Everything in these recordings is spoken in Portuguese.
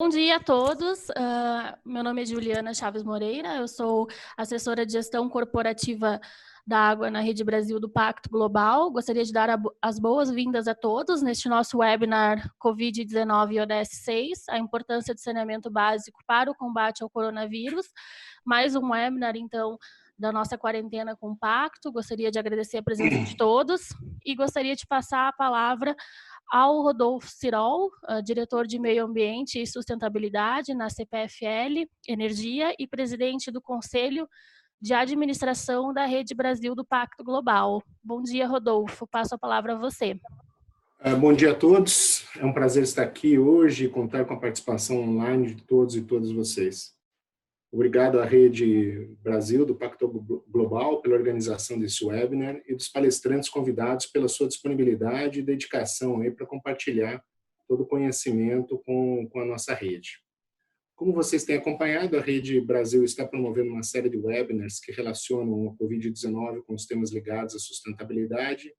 Bom dia a todos. Meu nome é Juliana Chaves Moreira, eu sou assessora de gestão corporativa da água na Rede Brasil do Pacto Global. Gostaria de dar as boas-vindas a todos neste nosso webinar Covid-19 e ODS 6, a importância do saneamento básico para o combate ao coronavírus. Mais um webinar, então, da nossa quarentena com o Pacto. Gostaria de agradecer a presença de todos e gostaria de passar a palavra ao Rodolfo Cirol, diretor de Meio Ambiente e Sustentabilidade na CPFL Energia e presidente do Conselho de Administração da Rede Brasil do Pacto Global. Bom dia, Rodolfo. Passo a palavra a você. Bom dia a todos. É um prazer estar aqui hoje e contar com a participação online de todos e todas vocês. Obrigado à Rede Brasil do Pacto Global pela organização desse webinar e dos palestrantes convidados pela sua disponibilidade e dedicação aí para compartilhar todo o conhecimento com a nossa rede. Como vocês têm acompanhado, a Rede Brasil está promovendo uma série de webinars que relacionam a Covid-19 com os temas ligados à sustentabilidade.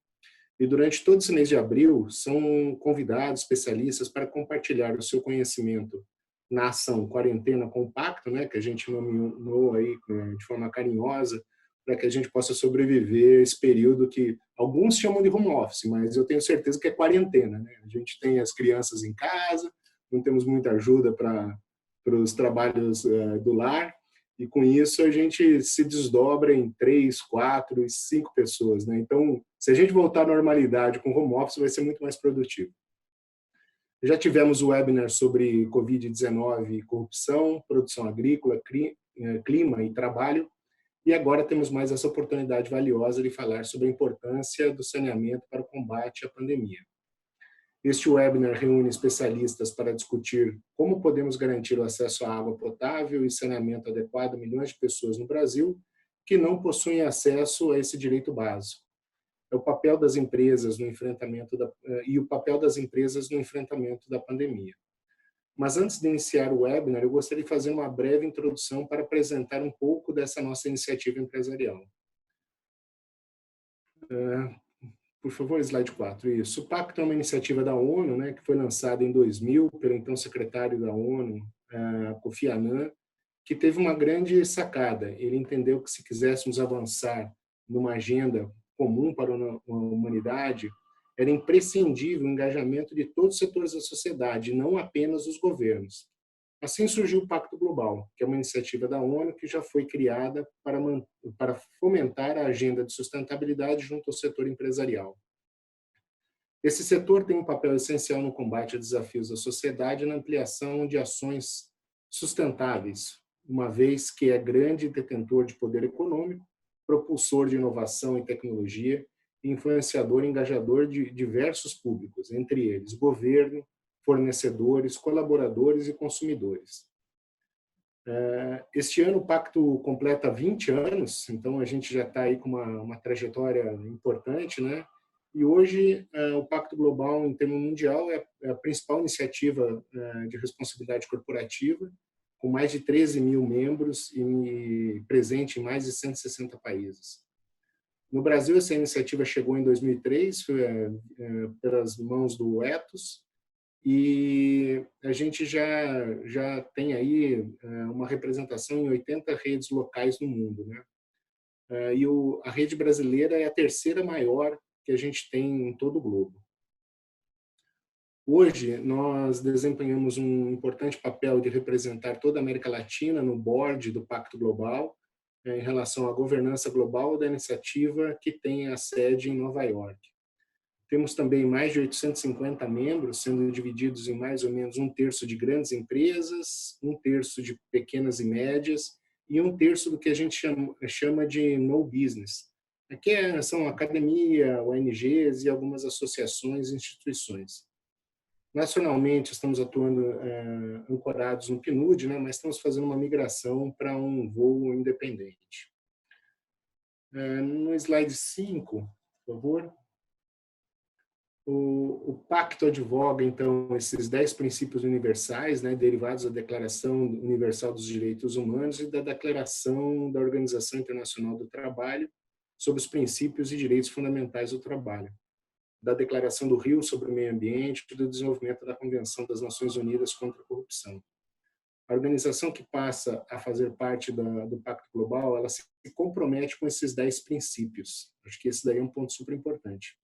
E durante todo esse mês de abril, são convidados especialistas para compartilhar o seu conhecimento na ação Quarentena Compacto, né, que a gente nomeou aí de forma carinhosa, para que a gente possa sobreviver esse período que alguns chamam de home office, mas eu tenho certeza que é quarentena, né? A gente tem as crianças em casa, não temos muita ajuda para os trabalhos do lar, e com isso a gente se desdobra em 3, 4 e 5 pessoas, né? Então, se a gente voltar à normalidade com home office, vai ser muito mais produtivo. Já tivemos o webinar sobre Covid-19 e corrupção, produção agrícola, clima e trabalho, e agora temos mais essa oportunidade valiosa de falar sobre a importância do saneamento para o combate à pandemia. Este webinar reúne especialistas para discutir como podemos garantir o acesso à água potável e saneamento adequado a milhões de pessoas no Brasil que não possuem acesso a esse direito básico. É o papel das empresas no enfrentamento da pandemia. Mas antes de iniciar o webinar, eu gostaria de fazer uma breve introdução para apresentar um pouco dessa nossa iniciativa empresarial. Por favor, slide 4. Isso. O Pacto é uma iniciativa da ONU, né, que foi lançada em 2000 pelo então secretário da ONU, Kofi Annan, que teve uma grande sacada. Ele entendeu que se quiséssemos avançar numa agenda comum para a humanidade, era imprescindível o engajamento de todos os setores da sociedade, não apenas os governos. Assim surgiu o Pacto Global, que é uma iniciativa da ONU que já foi criada para fomentar a agenda de sustentabilidade junto ao setor empresarial. Esse setor tem um papel essencial no combate a desafios da sociedade e na ampliação de ações sustentáveis, uma vez que é grande detentor de poder econômico, propulsor de inovação e tecnologia, e influenciador e engajador de diversos públicos, entre eles governo, fornecedores, colaboradores e consumidores. Este ano o Pacto completa 20 anos, então a gente já está aí com uma trajetória importante, né? E hoje o Pacto Global, em termos mundial, é a principal iniciativa de responsabilidade corporativa, com mais de 13 mil membros e presente em mais de 160 países. No Brasil, essa iniciativa chegou em 2003, pelas mãos do Ethos, e a gente já tem aí uma representação em 80 redes locais no mundo, né? E a rede brasileira é a terceira maior que a gente tem em todo o globo. Hoje, nós desempenhamos um importante papel de representar toda a América Latina no board do Pacto Global, em relação à governança global da iniciativa que tem a sede em Nova York. Temos também mais de 850 membros, sendo divididos em mais ou menos 1/3 de grandes empresas, 1/3 de pequenas e médias e 1/3 do que a gente chama de no business. Aqui são academia, ONGs e algumas associações e instituições. Nacionalmente, estamos atuando ancorados no PNUD, né, mas estamos fazendo uma migração para um voo independente. No slide 5, por favor. O Pacto advoga, então, esses 10 princípios universais, né, derivados da Declaração Universal dos Direitos Humanos e da Declaração da Organização Internacional do Trabalho sobre os princípios e direitos fundamentais do trabalho. da Declaração do Rio sobre o Meio Ambiente e do desenvolvimento da Convenção das Nações Unidas contra a Corrupção. A organização que passa a fazer parte do Pacto Global, ela se compromete com esses 10 princípios. Acho que esse daí é um ponto super importante.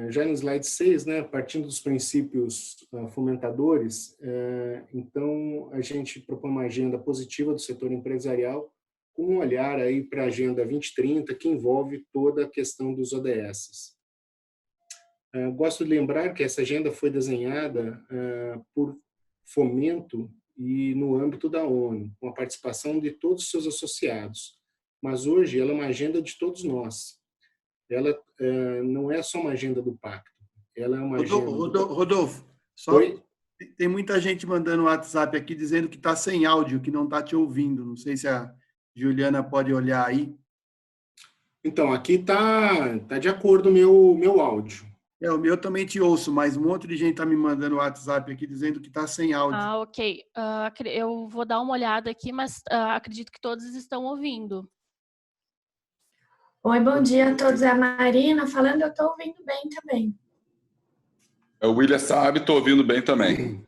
Já no slide 6, né, partindo dos princípios fomentadores, então a gente propõe uma agenda positiva do setor empresarial com um olhar aí para a Agenda 2030, que envolve toda a questão dos ODS. Gosto de lembrar que essa agenda foi desenhada por Fomento e no âmbito da ONU, com a participação de todos os seus associados. Mas hoje ela é uma agenda de todos nós. Ela não é só uma agenda do Pacto. Ela é uma agenda... Rodolfo, só Oi? Tem muita gente mandando WhatsApp aqui dizendo que está sem áudio, que não está te ouvindo. Não sei se a Juliana pode olhar aí. Então, aqui tá de acordo o meu áudio. O meu também te ouço, mas um monte de gente está me mandando WhatsApp aqui dizendo que está sem áudio. Ok. Eu vou dar uma olhada aqui, mas acredito que todos estão ouvindo. Oi, bom dia a todos. É a Marina falando, eu estou ouvindo bem também. O William sabe, estou ouvindo bem também.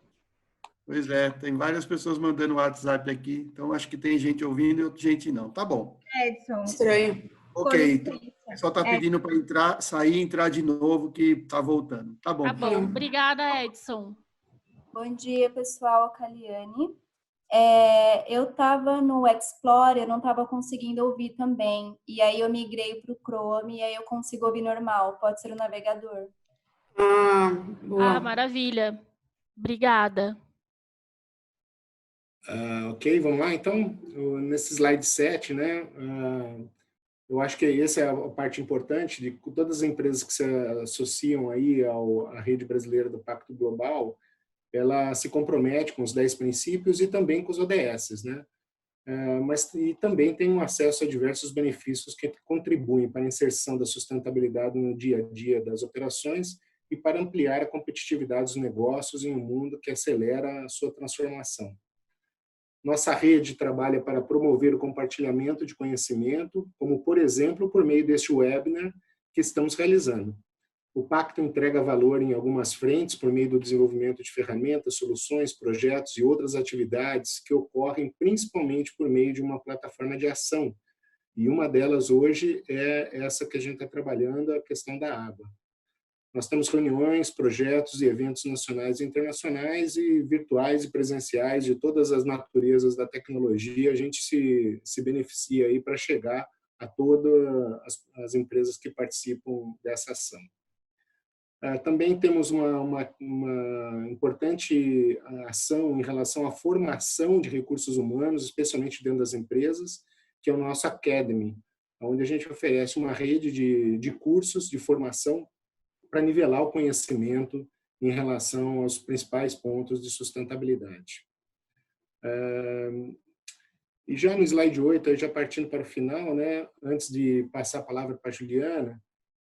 Pois é, tem várias pessoas mandando WhatsApp aqui, então acho que tem gente ouvindo e outra gente não. Tá bom. Edson. Estranho. Ok, então, o pessoal está pedindo para entrar, sair e entrar de novo, que está voltando. Tá bom. Tá bom. Obrigada, Edson. Bom dia, pessoal. Caliane. Eu estava no Explorer, eu não estava conseguindo ouvir também. E aí eu migrei para o Chrome e aí eu consigo ouvir normal. Pode ser o navegador. Boa. Maravilha. Obrigada. Ok, vamos lá, então. Nesse slide 7, né, eu acho que essa é a parte importante de todas as empresas que se associam aí à rede brasileira do Pacto Global, ela se compromete com os 10 princípios e também com os ODS, né? E também tem um acesso a diversos benefícios que contribuem para a inserção da sustentabilidade no dia a dia das operações e para ampliar a competitividade dos negócios em um mundo que acelera a sua transformação. Nossa rede trabalha para promover o compartilhamento de conhecimento, como, por exemplo, por meio deste webinar que estamos realizando. O Pacto entrega valor em algumas frentes por meio do desenvolvimento de ferramentas, soluções, projetos e outras atividades que ocorrem principalmente por meio de uma plataforma de ação. E uma delas hoje é essa que a gente está trabalhando, a questão da água. Nós temos reuniões, projetos e eventos nacionais e internacionais e virtuais e presenciais de todas as naturezas da tecnologia. A gente se beneficia aí para chegar a todas as empresas que participam dessa ação. Também temos uma importante ação em relação à formação de recursos humanos, especialmente dentro das empresas, que é o nosso Academy, onde a gente oferece uma rede de cursos de formação para nivelar o conhecimento em relação aos principais pontos de sustentabilidade. E já no slide 8, já partindo para o final, né, antes de passar a palavra para a Juliana,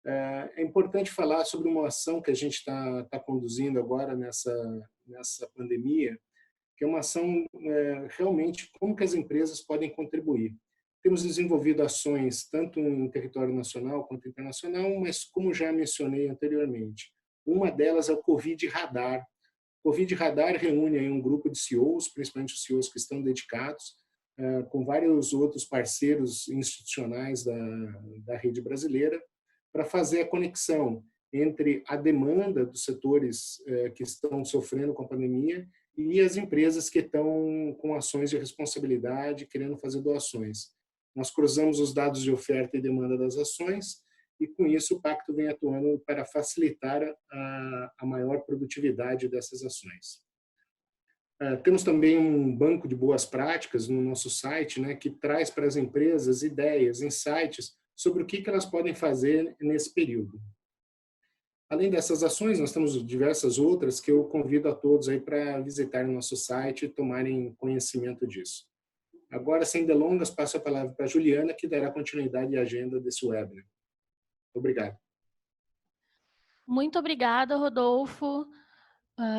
é importante falar sobre uma ação que a gente está conduzindo agora nessa pandemia, que é uma ação realmente como que as empresas podem contribuir. Temos desenvolvido ações tanto em território nacional quanto internacional, mas como já mencionei anteriormente, uma delas é o Covid Radar. O Covid Radar reúne aí um grupo de CEOs, principalmente os CEOs que estão dedicados, com vários outros parceiros institucionais da rede brasileira, para fazer a conexão entre a demanda dos setores que estão sofrendo com a pandemia e as empresas que estão com ações de responsabilidade, querendo fazer doações. Nós cruzamos os dados de oferta e demanda das ações e, com isso, o Pacto vem atuando para facilitar a maior produtividade dessas ações. Temos também um banco de boas práticas no nosso site, né, que traz para as empresas ideias, insights sobre o que elas podem fazer nesse período. Além dessas ações, nós temos diversas outras que eu convido a todos aí para visitarem o nosso site e tomarem conhecimento disso. Agora, sem delongas, passo a palavra para a Juliana, que dará continuidade à agenda desse webinar. Obrigado. Muito obrigada, Rodolfo.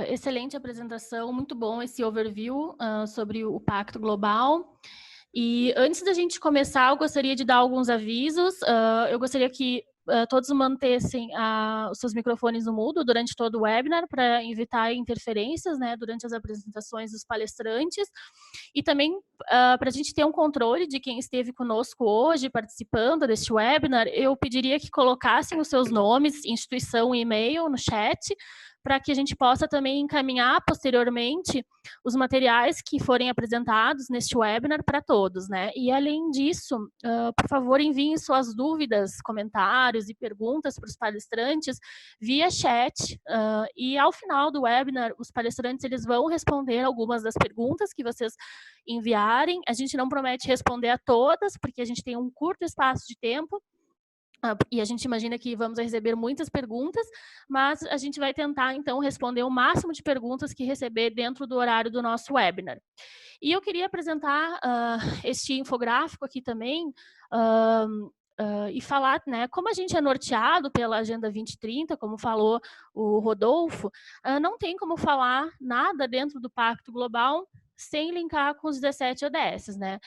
Excelente apresentação, muito bom esse overview sobre o Pacto Global. E antes da gente começar, eu gostaria de dar alguns avisos. Eu gostaria que todos mantessem os seus microfones no mudo durante todo o webinar, para evitar interferências, né, durante as apresentações dos palestrantes, e também para a gente ter um controle de quem esteve conosco hoje, participando deste webinar, eu pediria que colocassem os seus nomes, instituição e e-mail no chat, para que a gente possa também encaminhar posteriormente os materiais que forem apresentados neste webinar para todos, né? E, além disso, por favor, enviem suas dúvidas, comentários e perguntas para os palestrantes via chat, e, ao final do webinar, os palestrantes eles vão responder algumas das perguntas que vocês enviarem. A gente não promete responder a todas, porque a gente tem um curto espaço de tempo, e a gente imagina que vamos receber muitas perguntas, mas a gente vai tentar, então, responder o máximo de perguntas que receber dentro do horário do nosso webinar. E eu queria apresentar este infográfico aqui também, e falar, né, como a gente é norteado pela Agenda 2030, como falou o Rodolfo, não tem como falar nada dentro do Pacto Global sem linkar com os 17 ODS, né?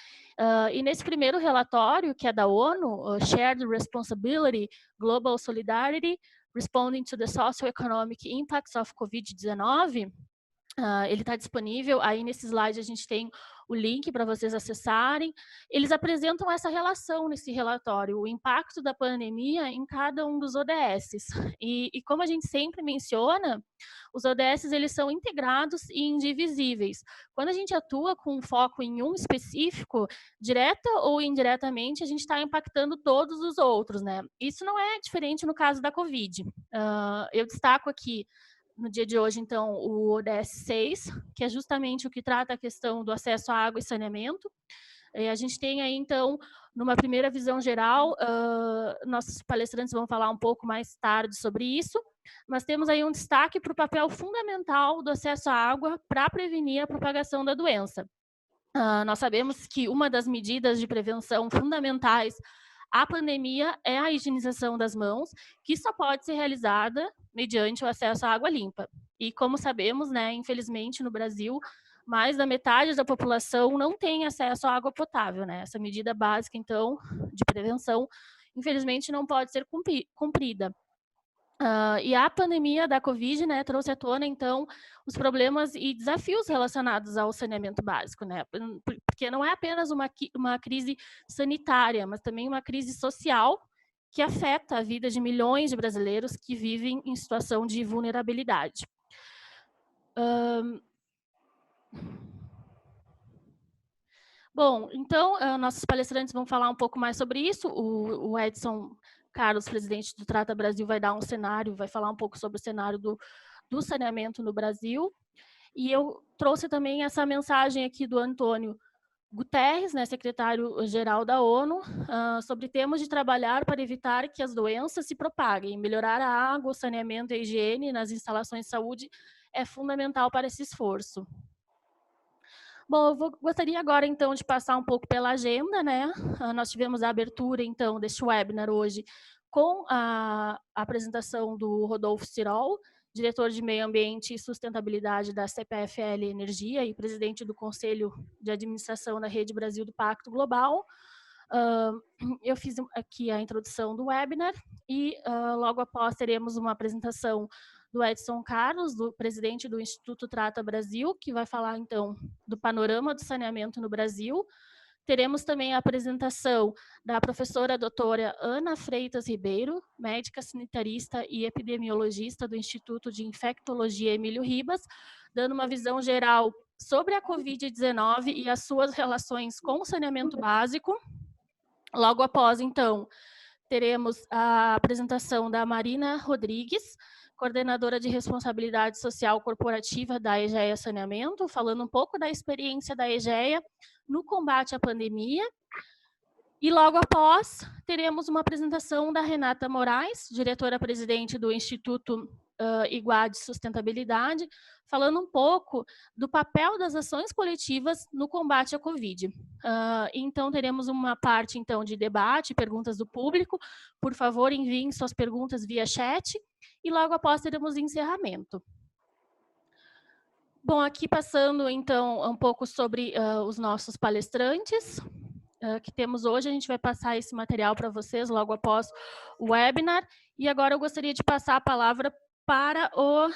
E nesse primeiro relatório, que é da ONU, Shared Responsibility, Global Solidarity, Responding to the Socio-Economic Impacts of COVID-19, ele está disponível, aí nesse slide a gente tem o link para vocês acessarem. Eles apresentam essa relação nesse relatório, o impacto da pandemia em cada um dos ODSs. E como a gente sempre menciona, os ODSs eles são integrados e indivisíveis. Quando a gente atua com foco em um específico, direta ou indiretamente, a gente está impactando todos os outros, né? Isso não é diferente no caso da Covid. Eu destaco aqui, no dia de hoje, então, o ODS 6, que é justamente o que trata a questão do acesso à água e saneamento. A gente tem aí, então, numa primeira visão geral, nossos palestrantes vão falar um pouco mais tarde sobre isso, mas temos aí um destaque para o papel fundamental do acesso à água para prevenir a propagação da doença. Nós sabemos que uma das medidas de prevenção fundamentais à pandemia é a higienização das mãos, que só pode ser realizada mediante o acesso à água limpa. E como sabemos, né, infelizmente no Brasil, mais da metade da população não tem acesso à água potável, né? Essa medida básica, então, de prevenção, infelizmente não pode ser cumprida. E a pandemia da Covid, né, trouxe à tona, então, os problemas e desafios relacionados ao saneamento básico, né? Porque não é apenas uma crise sanitária, mas também uma crise social que afeta a vida de milhões de brasileiros que vivem em situação de vulnerabilidade. Bom, então, nossos palestrantes vão falar um pouco mais sobre isso. O Edson Carlos, presidente do Trata Brasil, vai dar um cenário, vai falar um pouco sobre o cenário do saneamento no Brasil. E eu trouxe também essa mensagem aqui do Antônio Guterres, né, secretário-geral da ONU, sobre temos de trabalhar para evitar que as doenças se propaguem. Melhorar a água, o saneamento e a higiene nas instalações de saúde é fundamental para esse esforço. Bom, eu gostaria agora, então, de passar um pouco pela agenda, né? Nós tivemos a abertura, então, deste webinar hoje com a apresentação do Rodolfo Cirol, diretor de Meio Ambiente e Sustentabilidade da CPFL Energia e presidente do Conselho de Administração da Rede Brasil do Pacto Global. Eu fiz aqui a introdução do webinar e logo após teremos uma apresentação do Edson Carlos, do presidente do Instituto Trata Brasil, que vai falar, então, do panorama do saneamento no Brasil. Teremos também a apresentação da professora doutora Ana Freitas Ribeiro, médica sanitarista e epidemiologista do Instituto de Infectologia Emílio Ribas, dando uma visão geral sobre a Covid-19 e as suas relações com o saneamento básico. Logo após, então, teremos a apresentação da Marina Rodrigues, coordenadora de responsabilidade social corporativa da EGEA Saneamento, falando um pouco da experiência da EGEA no combate à pandemia. E logo após, teremos uma apresentação da Renata Moraes, diretora-presidente do Instituto Iguade Sustentabilidade, falando um pouco do papel das ações coletivas no combate à Covid. Então, teremos uma parte, então, de debate, perguntas do público. Por favor, enviem suas perguntas via chat. E logo após, teremos encerramento. Bom, aqui passando, então, um pouco sobre os nossos palestrantes. que temos hoje. A gente vai passar esse material para vocês logo após o webinar. E agora eu gostaria de passar a palavra para o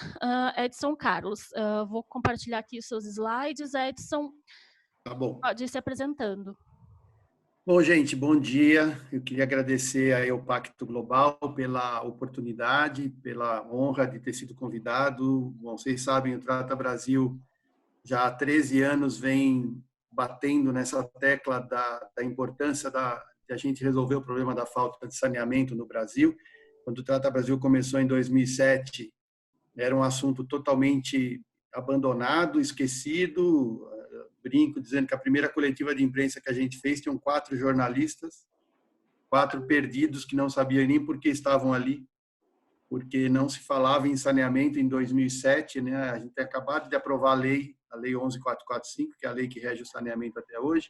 Edson Carlos. Vou compartilhar aqui os seus slides. Edson, Tá bom. pode ir se apresentando. Bom, gente, bom dia. Eu queria agradecer aí ao Pacto Global pela oportunidade, pela honra de ter sido convidado. Bom, vocês sabem, o Trata Brasil já há 13 anos vem batendo nessa tecla da importância de a gente resolver o problema da falta de saneamento no Brasil. Quando o Trata Brasil começou em 2007, era um assunto totalmente abandonado, esquecido. Brinco dizendo que a primeira coletiva de imprensa que a gente fez tinham 4 jornalistas, 4 perdidos que não sabiam nem por que estavam ali, porque não se falava em saneamento em 2007, né? A gente tem acabado de aprovar a lei 11.445, que é a lei que rege o saneamento até hoje,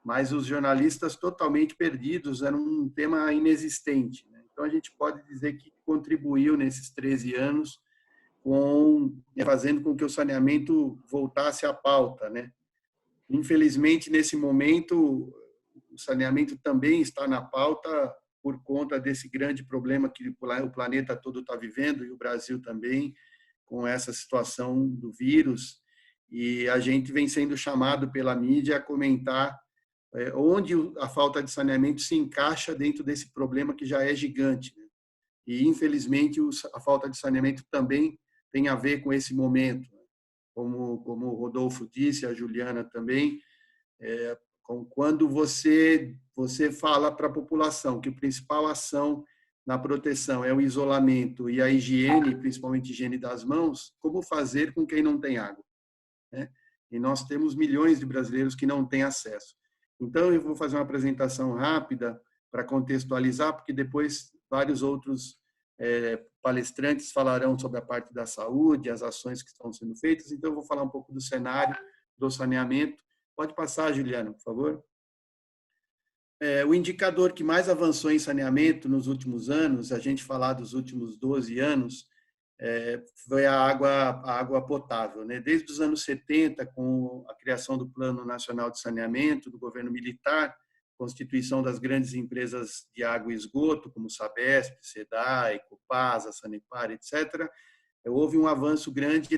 mas os jornalistas totalmente perdidos, era um tema inexistente, né? Então a gente pode dizer que contribuiu nesses 13 anos fazendo com que o saneamento voltasse à pauta, né? Infelizmente, nesse momento, o saneamento também está na pauta por conta desse grande problema que o planeta todo está vivendo, e o Brasil também, com essa situação do vírus. E a gente vem sendo chamado pela mídia a comentar onde a falta de saneamento se encaixa dentro desse problema que já é gigante, né? E, infelizmente, a falta de saneamento também tem a ver com esse momento. Como o Rodolfo disse, a Juliana também, quando você fala para a população que a principal ação na proteção é o isolamento e a higiene, principalmente higiene das mãos, como fazer com quem não tem água, né? E nós temos milhões de brasileiros que não têm acesso. Então, eu vou fazer uma apresentação rápida para contextualizar, porque depois vários outros palestrantes falarão sobre a parte da saúde, as ações que estão sendo feitas. Então, eu vou falar um pouco do cenário do saneamento. Pode passar, Juliana, por favor. O indicador que mais avançou em saneamento nos últimos anos, a gente falar dos últimos 12 anos, foi a água potável, né? Desde os anos 70, com a criação do Plano Nacional de Saneamento, do governo militar, constituição das grandes empresas de água e esgoto, como Sabesp, SEDAI, Copasa, Sanepar, etc., houve um avanço grande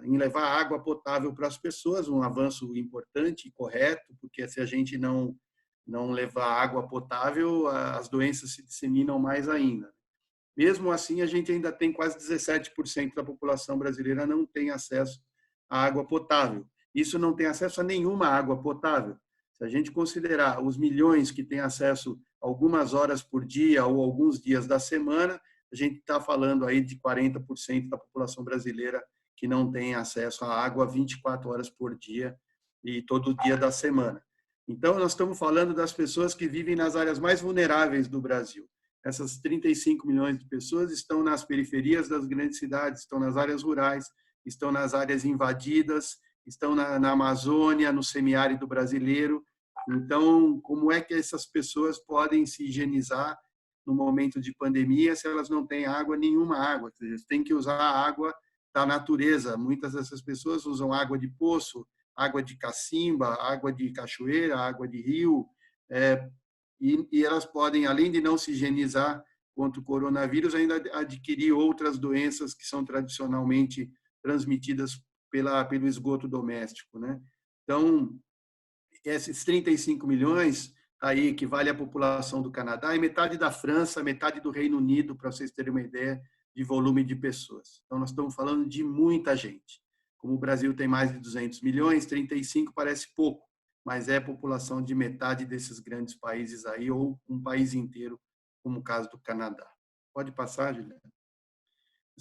em levar água potável para as pessoas, um avanço importante e correto, porque se a gente não levar água potável, as doenças se disseminam mais ainda. Mesmo assim, a gente ainda tem quase 17% da população brasileira não tem acesso à água potável. Isso não tem acesso a nenhuma água potável. Se a gente considerar os milhões que têm acesso algumas horas por dia ou alguns dias da semana, a gente está falando aí de 40% da população brasileira que não tem acesso à água 24 horas por dia e todo dia da semana. Então, nós estamos falando das pessoas que vivem nas áreas mais vulneráveis do Brasil. Essas 35 milhões de pessoas estão nas periferias das grandes cidades, estão nas áreas rurais, estão nas áreas invadidas, estão na Amazônia, no semiárido brasileiro. Então, como é que essas pessoas podem se higienizar no momento de pandemia se elas não têm água, nenhuma água? Eles têm que usar a água da natureza. Muitas dessas pessoas usam água de poço, água de cacimba, água de cachoeira, água de rio, e elas podem, além de não se higienizar contra o coronavírus, ainda adquirir outras doenças que são tradicionalmente transmitidas pelo esgoto doméstico, né? Então, esses 35 milhões aí equivale à população do Canadá e metade da França, metade do Reino Unido, para vocês terem uma ideia de volume de pessoas. Então, nós estamos falando de muita gente. Como o Brasil tem mais de 200 milhões, 35 parece pouco, mas é a população de metade desses grandes países aí, ou um país inteiro, como o caso do Canadá. Pode passar, Juliana?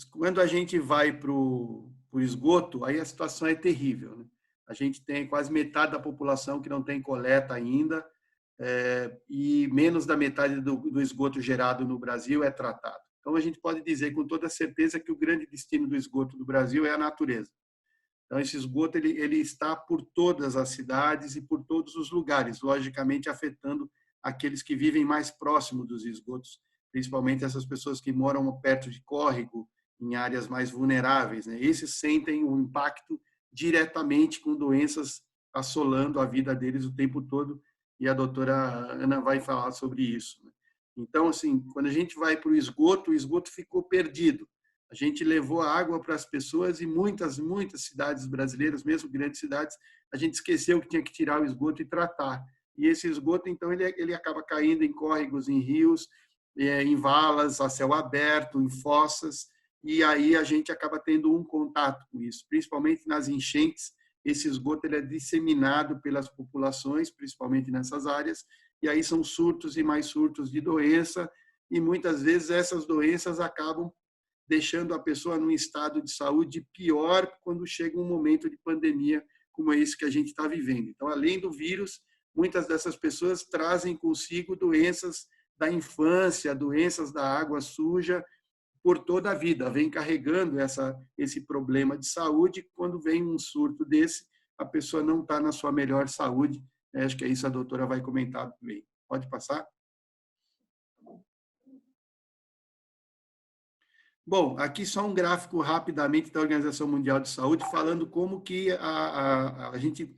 Quando a gente vai para o esgoto, aí a situação é terrível, né? A gente tem quase metade da população que não tem coleta ainda, e menos da metade do esgoto gerado no Brasil é tratado. Então, a gente pode dizer com toda certeza que o grande destino do esgoto do Brasil é a natureza. Então, esse esgoto ele está por todas as cidades e por todos os lugares, logicamente afetando aqueles que vivem mais próximo dos esgotos, principalmente essas pessoas que moram perto de córrego, em áreas mais vulneráveis, né? Esses sentem o impacto diretamente com doenças assolando a vida deles o tempo todo e a doutora Ana vai falar sobre isso. Então, assim, quando a gente vai para o esgoto ficou perdido. A gente levou a água para as pessoas e muitas cidades brasileiras, mesmo grandes cidades, a gente esqueceu que tinha que tirar o esgoto e tratar. E esse esgoto, então, ele acaba caindo em córregos, em rios, em valas, a céu aberto, em fossas, e aí a gente acaba tendo um contato com isso, principalmente nas enchentes. Esse esgoto ele é disseminado pelas populações, principalmente nessas áreas, e aí são surtos e mais surtos de doença, e muitas vezes essas doenças acabam deixando a pessoa num estado de saúde pior quando chega um momento de pandemia como é esse que a gente está vivendo. Então, além do vírus, muitas dessas pessoas trazem consigo doenças da infância, doenças da água suja por toda a vida, vem carregando esse problema de saúde. Quando vem um surto desse, a pessoa não está na sua melhor saúde. Acho que é isso a doutora vai comentar bem. Pode passar? Bom, aqui só um gráfico rapidamente da Organização Mundial de Saúde, falando como que a gente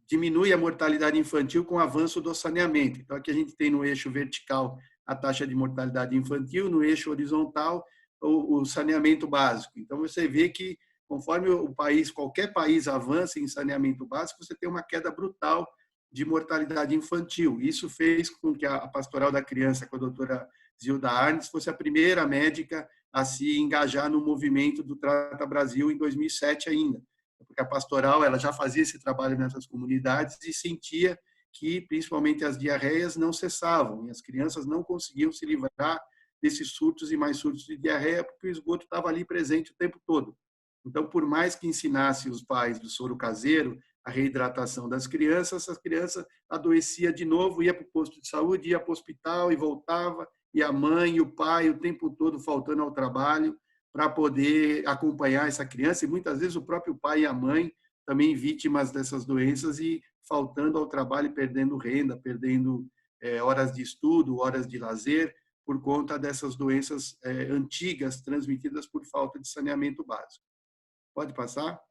diminui a mortalidade infantil com o avanço do saneamento. Então, aqui a gente tem no eixo vertical a taxa de mortalidade infantil, no eixo horizontal o saneamento básico. Então, você vê que conforme o país, qualquer país avança em saneamento básico, você tem uma queda brutal de mortalidade infantil. Isso fez com que a Pastoral da Criança, com a doutora Zilda Arnes, fosse a primeira médica a se engajar no movimento do Trata Brasil em 2007 ainda, porque a Pastoral ela já fazia esse trabalho nessas comunidades e sentia que, principalmente, as diarreias não cessavam e as crianças não conseguiam se livrar desses surtos e mais surtos de diarreia, porque o esgoto estava ali presente o tempo todo. Então, por mais que ensinasse os pais do soro caseiro, a reidratação das crianças, as crianças adoecia de novo, ia para o posto de saúde, ia para o hospital e voltava, e a mãe e o pai o tempo todo faltando ao trabalho para poder acompanhar essa criança, e muitas vezes o próprio pai e a mãe também vítimas dessas doenças e faltando ao trabalho, perdendo renda, perdendo horas de estudo, horas de lazer, por conta dessas doenças antigas transmitidas por falta de saneamento básico. Pode passar?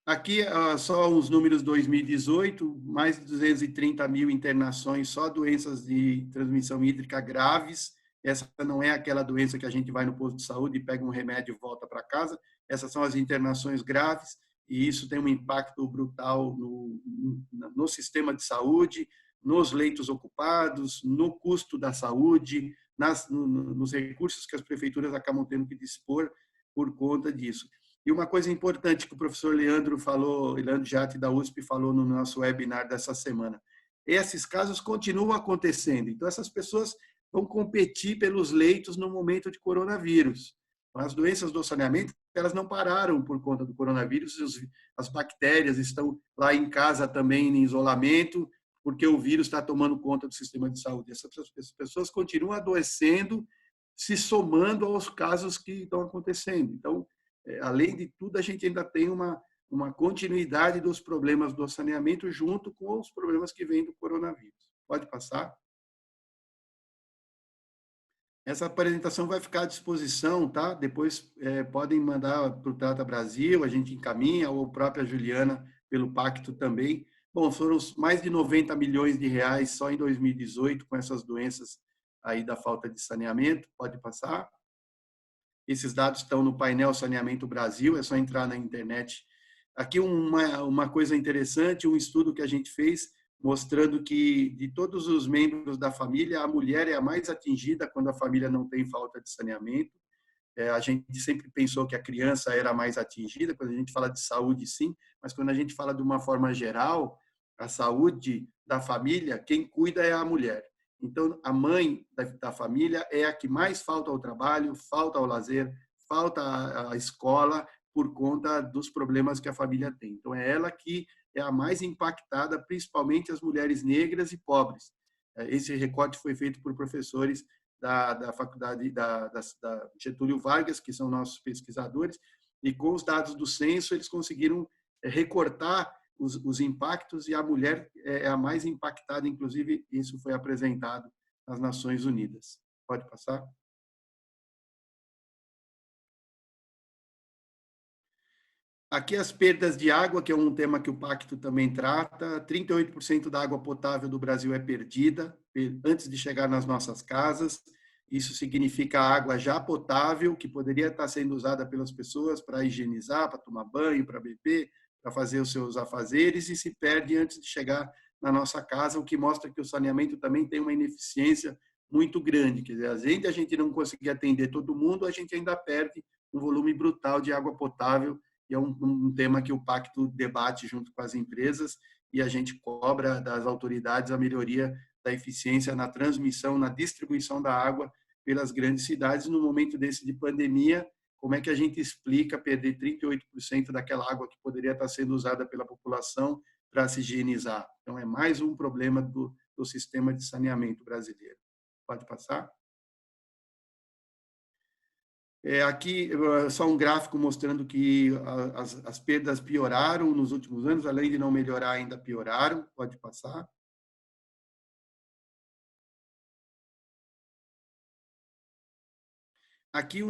Aqui, só os números 2018, mais de 230 mil internações, só doenças de transmissão hídrica graves. Essa não é aquela doença que a gente vai no posto de saúde e pega um remédio e volta para casa. Essas são as internações graves, e isso tem um impacto brutal no sistema de saúde, nos leitos ocupados, no custo da saúde, nos recursos que as prefeituras acabam tendo que dispor por conta disso. E uma coisa importante que o professor Leandro Jatti da USP falou no nosso webinar dessa semana, esses casos continuam acontecendo. Então, essas pessoas vão competir pelos leitos no momento de coronavírus. As doenças do saneamento, elas não pararam por conta do coronavírus, as bactérias estão lá em casa também em isolamento, porque o vírus está tomando conta do sistema de saúde. Essas pessoas continuam adoecendo, se somando aos casos que estão acontecendo. Então, além de tudo, a gente ainda tem uma continuidade dos problemas do saneamento junto com os problemas que vêm do coronavírus. Pode passar? Essa apresentação vai ficar à disposição, tá? Depois podem mandar para o Trata Brasil, a gente encaminha, ou a própria Juliana pelo Pacto também. Bom, foram mais de 90 milhões de reais só em 2018 com essas doenças aí da falta de saneamento. Pode passar? Esses dados estão no painel Saneamento Brasil, é só entrar na internet. Aqui uma coisa interessante, um estudo que a gente fez mostrando que de todos os membros da família, a mulher é a mais atingida quando a família não tem falta de saneamento. A gente sempre pensou que a criança era a mais atingida, quando a gente fala de saúde, sim, mas quando a gente fala de uma forma geral, a saúde da família, quem cuida é a mulher. Então, a mãe da família é a que mais falta ao trabalho, falta ao lazer, falta à escola, por conta dos problemas que a família tem. Então, é ela que é a mais impactada, principalmente as mulheres negras e pobres. Esse recorte foi feito por professores da faculdade da Getúlio Vargas, que são nossos pesquisadores, e com os dados do censo, eles conseguiram recortar os impactos, e a mulher é a mais impactada, inclusive isso foi apresentado nas Nações Unidas. Pode passar? Aqui as perdas de água, que é um tema que o Pacto também trata. 38% da água potável do Brasil é perdida antes de chegar nas nossas casas. Isso significa água já potável, que poderia estar sendo usada pelas pessoas para higienizar, para tomar banho, para beber, para fazer os seus afazeres, e se perde antes de chegar na nossa casa, o que mostra que o saneamento também tem uma ineficiência muito grande. Quer dizer, além de a gente não conseguir atender todo mundo, a gente ainda perde um volume brutal de água potável, e é um tema que o Pacto debate junto com as empresas, e a gente cobra das autoridades a melhoria da eficiência na transmissão, na distribuição da água pelas grandes cidades. No momento desse de pandemia, como é que a gente explica perder 38% daquela água que poderia estar sendo usada pela população para se higienizar? Então, é mais um problema do sistema de saneamento brasileiro. Pode passar? Aqui, só um gráfico mostrando que as perdas pioraram nos últimos anos, além de não melhorar, ainda pioraram. Pode passar. Aqui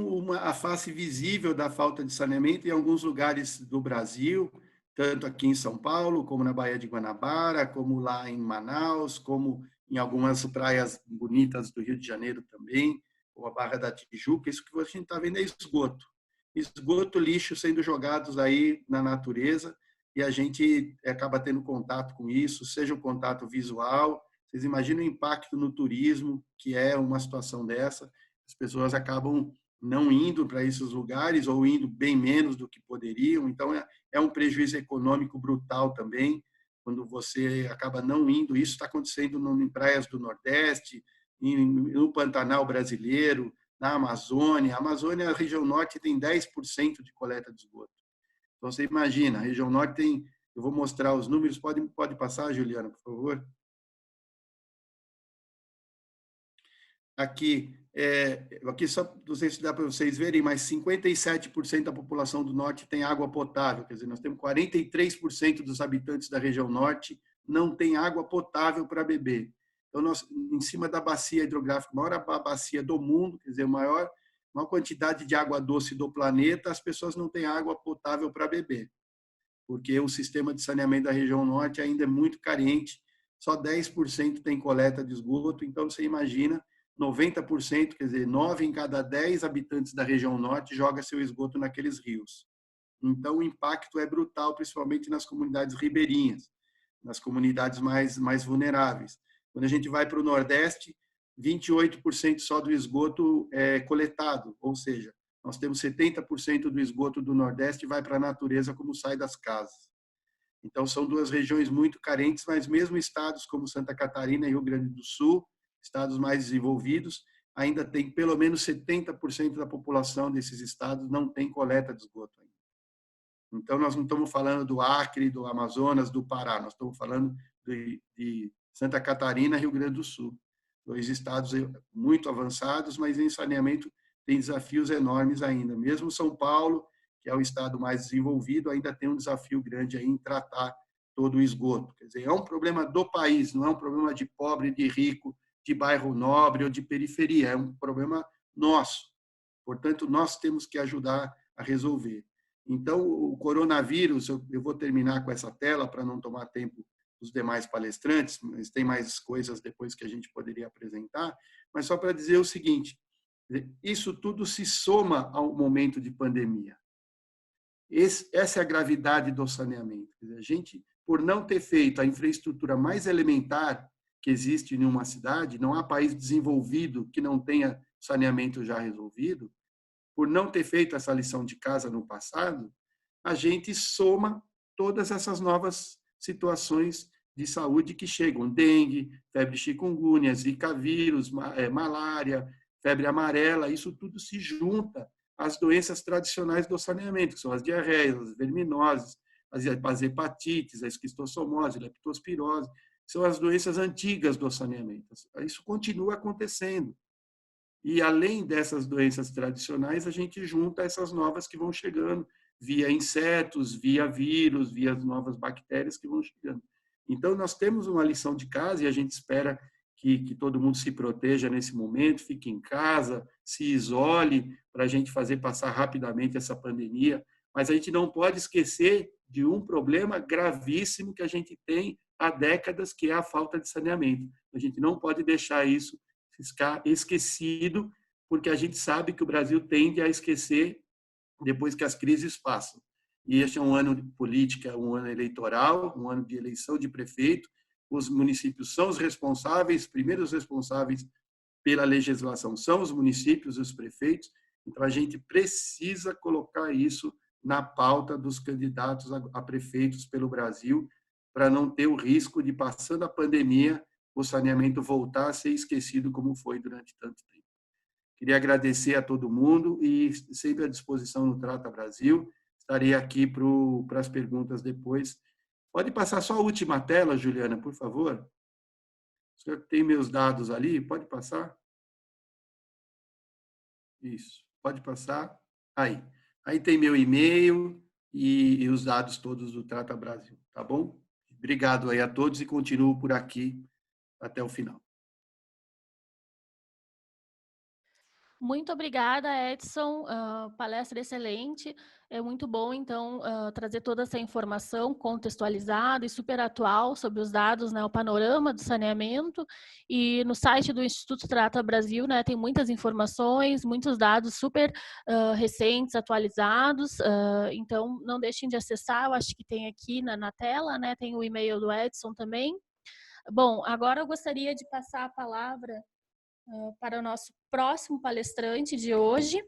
a face visível da falta de saneamento em alguns lugares do Brasil, tanto aqui em São Paulo, como na Baía de Guanabara, como lá em Manaus, como em algumas praias bonitas do Rio de Janeiro também, ou a Barra da Tijuca. Isso que a gente está vendo é esgoto. Esgoto, lixo sendo jogados aí na natureza, e a gente acaba tendo contato com isso, seja o contato visual. Vocês imaginam o impacto no turismo, que é uma situação dessa. As pessoas acabam não indo para esses lugares ou indo bem menos do que poderiam. Então, é um prejuízo econômico brutal também, quando você acaba não indo. Isso está acontecendo em praias do Nordeste, no Pantanal brasileiro, na Amazônia. A Amazônia, a região norte, tem 10% de coleta de esgoto. Então, você imagina, a região norte tem... Eu vou mostrar os números. Pode passar, Juliana, por favor? Aqui só não sei se dá para vocês verem, mas 57% da população do norte tem água potável. Quer dizer, nós temos 43% dos habitantes da região norte não tem água potável para beber. Então, nós, em cima da bacia hidrográfica, a maior bacia do mundo, quer dizer, a maior quantidade de água doce do planeta, as pessoas não têm água potável para beber, porque o sistema de saneamento da região norte ainda é muito carente, só 10% tem coleta de esgoto. Então, você imagina, 90%, quer dizer, 9 em cada 10 habitantes da região norte joga seu esgoto naqueles rios. Então, o impacto é brutal, principalmente nas comunidades ribeirinhas, nas comunidades mais vulneráveis. Quando a gente vai para o Nordeste, 28% só do esgoto é coletado, ou seja, nós temos 70% do esgoto do Nordeste vai para a natureza como sai das casas. Então, são duas regiões muito carentes, mas mesmo estados como Santa Catarina e Rio Grande do Sul, estados mais desenvolvidos, ainda tem pelo menos 70% da população desses estados não tem coleta de esgoto ainda. Então, nós não estamos falando do Acre, do Amazonas, do Pará, nós estamos falando de Santa Catarina e Rio Grande do Sul. Dois estados muito avançados, mas em saneamento tem desafios enormes ainda. Mesmo São Paulo, que é o estado mais desenvolvido, ainda tem um desafio grande aí em tratar todo o esgoto. Quer dizer, é um problema do país, não é um problema de pobre, de rico, de bairro nobre ou de periferia, é um problema nosso. Portanto, nós temos que ajudar a resolver. Então, o coronavírus, eu vou terminar com essa tela para não tomar tempo dos demais palestrantes, mas tem mais coisas depois que a gente poderia apresentar, mas só para dizer o seguinte, isso tudo se soma ao momento de pandemia. Essa é a gravidade do saneamento. A gente, por não ter feito a infraestrutura mais elementar que existe em uma cidade, não há país desenvolvido que não tenha saneamento já resolvido, por não ter feito essa lição de casa no passado, a gente soma todas essas novas situações de saúde que chegam, dengue, febre chikungunya, zika vírus, malária, febre amarela, isso tudo se junta às doenças tradicionais do saneamento, que são as diarreias, as verminoses, as hepatites, a esquistossomose, a leptospirose, são as doenças antigas do saneamento. Isso continua acontecendo. E, além dessas doenças tradicionais, a gente junta essas novas que vão chegando, via insetos, via vírus, via as novas bactérias que vão chegando. Então, nós temos uma lição de casa e a gente espera que todo mundo se proteja nesse momento, fique em casa, se isole, para a gente fazer passar rapidamente essa pandemia, mas a gente não pode esquecer de um problema gravíssimo que a gente tem há décadas, que é a falta de saneamento. A gente não pode deixar isso ficar esquecido, porque a gente sabe que o Brasil tende a esquecer depois que as crises passam. E este é um ano de política, um ano eleitoral, um ano de eleição de prefeito. Os municípios são os responsáveis, primeiros responsáveis pela legislação são os municípios e os prefeitos. Então, a gente precisa colocar isso na pauta dos candidatos a prefeitos pelo Brasil, para não ter o risco de, passando a pandemia, o saneamento voltar a ser esquecido como foi durante tanto tempo. Queria agradecer a todo mundo e sempre à disposição no Trata Brasil. Estarei aqui para as perguntas depois. Pode passar só a última tela, Juliana, por favor? O senhor tem meus dados ali? Pode passar? Isso, pode passar. Aí. Aí tem meu e-mail e os dados todos do Trata Brasil, tá bom? Obrigado aí a todos e continuo por aqui até o final. Muito obrigada, Edson. Palestra excelente. É muito bom, então, trazer toda essa informação contextualizada e super atual sobre os dados, né, o panorama do saneamento. E no site do Instituto Trata Brasil, né, tem muitas informações, muitos dados super recentes, atualizados. Então, não deixem de acessar, eu acho que tem aqui na tela, né, tem o e-mail do Edson também. Bom, agora eu gostaria de passar a palavra para o nosso próximo palestrante de hoje,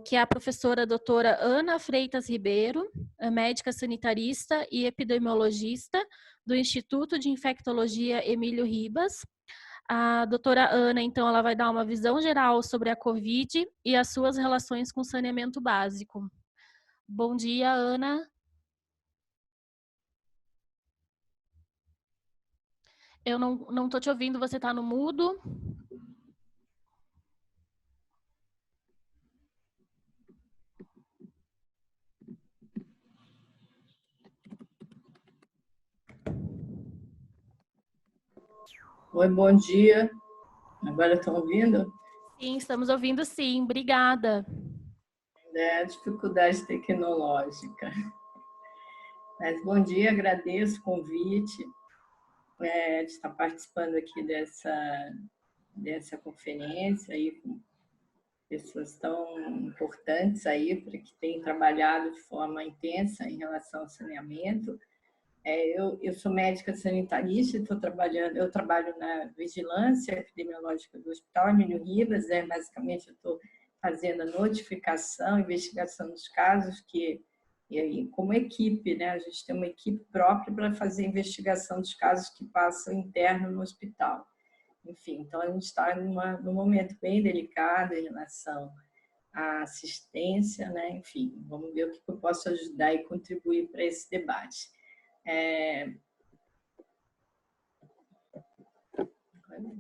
que é a professora doutora Ana Freitas Ribeiro, médica sanitarista e epidemiologista do Instituto de Infectologia Emílio Ribas. A doutora Ana, então, ela vai dar uma visão geral sobre a COVID e as suas relações com saneamento básico. Bom dia, Ana. Eu não estou te ouvindo, você está no mudo. Oi, bom dia. Agora estão ouvindo? Sim, estamos ouvindo sim. Obrigada. É dificuldade tecnológica. Mas bom dia, agradeço o convite de estar participando aqui dessa conferência aí com pessoas tão importantes aí, para que têm trabalhado de forma intensa em relação ao saneamento. Eu sou médica sanitarista, eu trabalho na vigilância epidemiológica do Hospital Emílio Ribas, basicamente eu estou fazendo a notificação, investigação dos casos, e aí, como equipe, né, a gente tem uma equipe própria para fazer a investigação dos casos que passam interno no hospital. Enfim, então a gente está num momento bem delicado em relação à assistência, né? Enfim, vamos ver o que eu posso ajudar e contribuir para esse debate.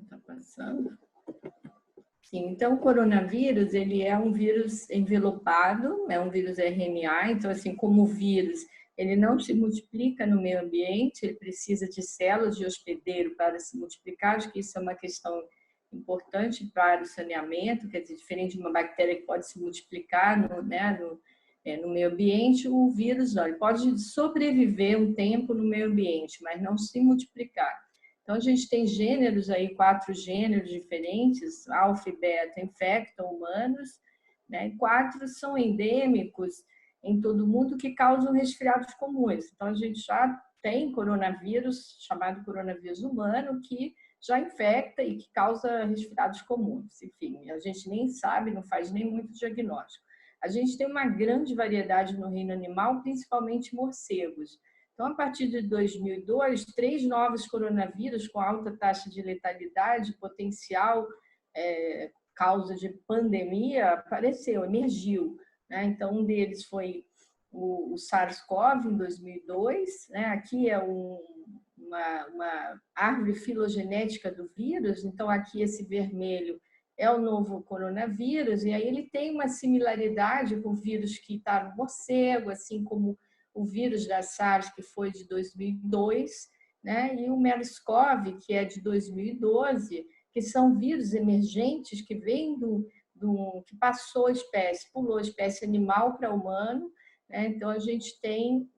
Está passando. Sim, então o coronavírus, ele é um vírus envelopado, é um vírus RNA, então assim, como o vírus, ele não se multiplica no meio ambiente, ele precisa de células de hospedeiro para se multiplicar, acho que isso é uma questão importante para o saneamento, quer dizer, diferente de uma bactéria que pode se multiplicar no meio ambiente, o vírus não, ele pode sobreviver um tempo no meio ambiente, mas não se multiplicar. Então, a gente tem gêneros aí, 4 gêneros diferentes, alfa e beta infectam humanos, né? E 4 são endêmicos em todo o mundo que causam resfriados comuns. Então, a gente já tem coronavírus, chamado coronavírus humano, que já infecta e que causa resfriados comuns. Enfim, a gente nem sabe, não faz nem muito diagnóstico. A gente tem uma grande variedade no reino animal, principalmente morcegos. Então, a partir de 2002, 3 novos coronavírus com alta taxa de letalidade, potencial causa de pandemia, apareceu, emergiu, né? Então, um deles foi o SARS-CoV, em 2002. Né? Aqui é uma árvore filogenética do vírus. Então, aqui esse vermelho é o novo coronavírus, e aí ele tem uma similaridade com o vírus que está no morcego, assim como o vírus da SARS, que foi de 2002, né? E o MERS-CoV, que é de 2012, que são vírus emergentes que vêm que passou a espécie, pulou a espécie animal para humano, né? Então, a gente tem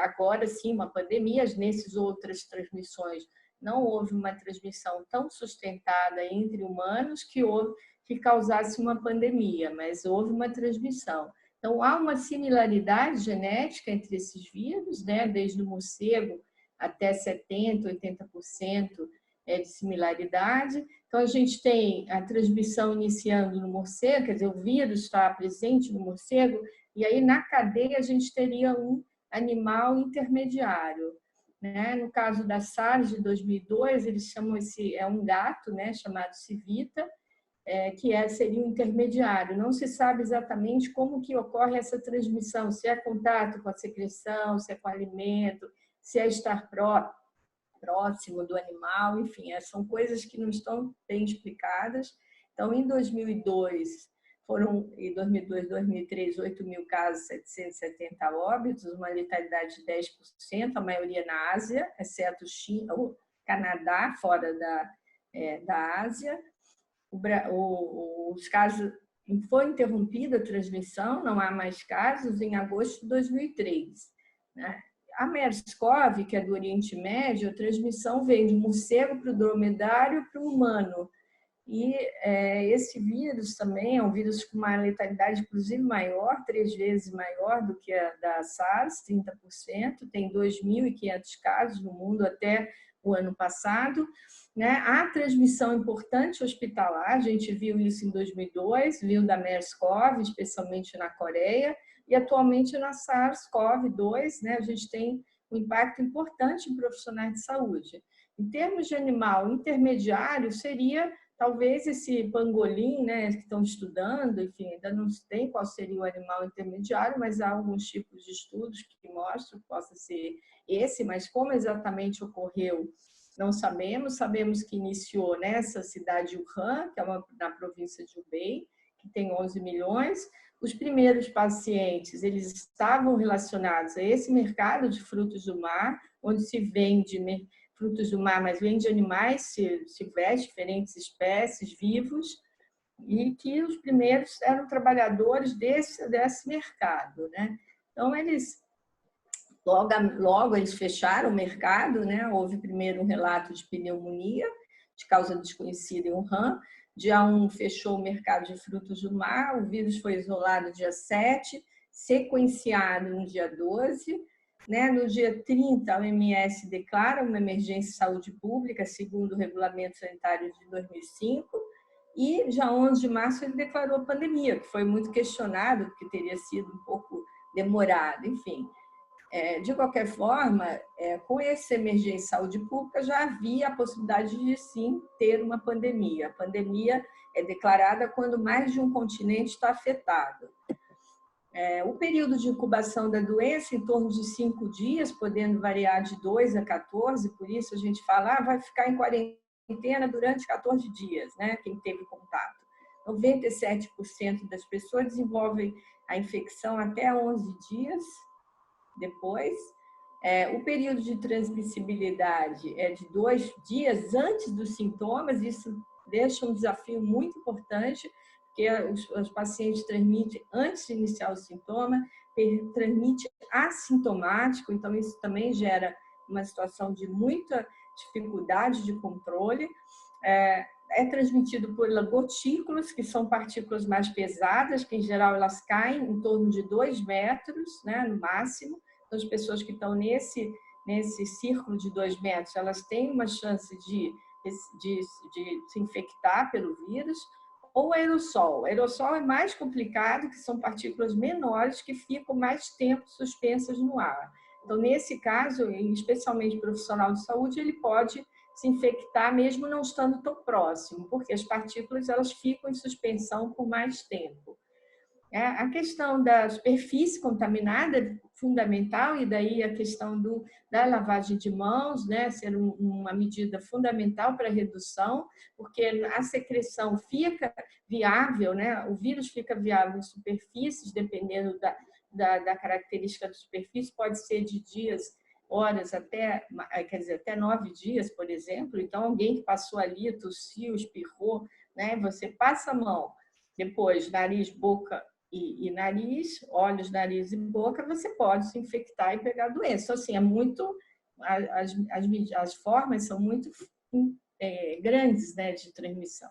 agora sim uma pandemia. Nessas outras transmissões não houve uma transmissão tão sustentada entre humanos que causasse uma pandemia, mas houve uma transmissão. Então, há uma similaridade genética entre esses vírus, né? Desde o morcego até 70%, 80% de similaridade. Então, a gente tem a transmissão iniciando no morcego, quer dizer, o vírus está presente no morcego, e aí na cadeia a gente teria um animal intermediário, né? No caso da SARS de 2002, eles chamam um gato, né, chamado civita, que seria um intermediário. Não se sabe exatamente como que ocorre essa transmissão, se é contato com a secreção, se é com alimento, se é estar próximo do animal, enfim, são coisas que não estão bem explicadas. Então, em 2002, em 2002, 2003, 8 mil casos, 770 óbitos, uma letalidade de 10%, a maioria na Ásia, exceto China, o Canadá, fora da Ásia. Os casos, foi interrompida a transmissão, não há mais casos, em agosto de 2003. Né? A MERS-CoV, que é do Oriente Médio, a transmissão vem do morcego para o dromedário para o humano. E esse vírus também é um vírus com uma letalidade, inclusive, maior, 3 vezes maior do que a da SARS, 30%. Tem 2.500 casos no mundo até o ano passado. Né? Há transmissão importante hospitalar, a gente viu isso em 2002, viu da MERS-CoV, especialmente na Coreia, e atualmente na SARS-CoV-2, né? A gente tem um impacto importante em profissionais de saúde. Em termos de animal intermediário, seria talvez esse pangolim, né, que estão estudando, enfim, ainda não se tem qual seria o animal intermediário, mas há alguns tipos de estudos que mostram que possa ser esse, mas como exatamente ocorreu, não sabemos. Sabemos que iniciou nessa cidade de Wuhan, que é na província de Hubei, que tem 11 milhões. Os primeiros pacientes, eles estavam relacionados a esse mercado de frutos do mar, onde se vende frutos do mar, mas vende animais silvestres, diferentes espécies, vivos, e que os primeiros eram trabalhadores desse mercado, né? Então, logo eles fecharam o mercado, né? Houve primeiro um relato de pneumonia, de causa desconhecida em Wuhan. Dia 1 fechou o mercado de frutos do mar, o vírus foi isolado dia 7, sequenciado no dia 12. Né? No dia 30, a OMS declara uma emergência de saúde pública, segundo o Regulamento Sanitário de 2005, e já 11 de março ele declarou a pandemia, que foi muito questionado, porque teria sido um pouco demorado, enfim. De qualquer forma, com essa emergência de saúde pública, já havia a possibilidade de, sim, ter uma pandemia. A pandemia é declarada quando mais de um continente está afetado. O período de incubação da doença, em torno de 5 dias, podendo variar de 2 a 14, por isso a gente fala, vai ficar em quarentena durante 14 dias, né? Quem teve contato. 97% das pessoas desenvolvem a infecção até 11 dias depois. O período de transmissibilidade é de 2 dias antes dos sintomas, isso deixa um desafio muito importante, porque os pacientes transmitem antes de iniciar o sintoma, transmite assintomático, então isso também gera uma situação de muita dificuldade de controle. É transmitido por gotículas, que são partículas mais pesadas, que em geral elas caem em torno de 2 metros, né, no máximo. Então, as pessoas que estão nesse círculo de 2 metros, elas têm uma chance de se infectar pelo vírus. Ou aerossol. Aerossol é mais complicado, que são partículas menores que ficam mais tempo suspensas no ar. Então, nesse caso, especialmente o profissional de saúde, ele pode se infectar mesmo não estando tão próximo, porque as partículas elas ficam em suspensão por mais tempo. A questão da superfície contaminada é fundamental, e daí a questão da lavagem de mãos, né, ser uma medida fundamental para a redução, porque a secreção fica viável, né, o vírus fica viável em superfícies, dependendo da característica da superfície, pode ser de dias, horas, até 9 dias, por exemplo. Então, alguém que passou ali, tossiu, espirrou, né, você passa a mão, depois nariz, boca, e nariz, olhos, nariz e boca, você pode se infectar e pegar a doença. Então, assim, é muito... As formas são muito grandes, né, de transmissão.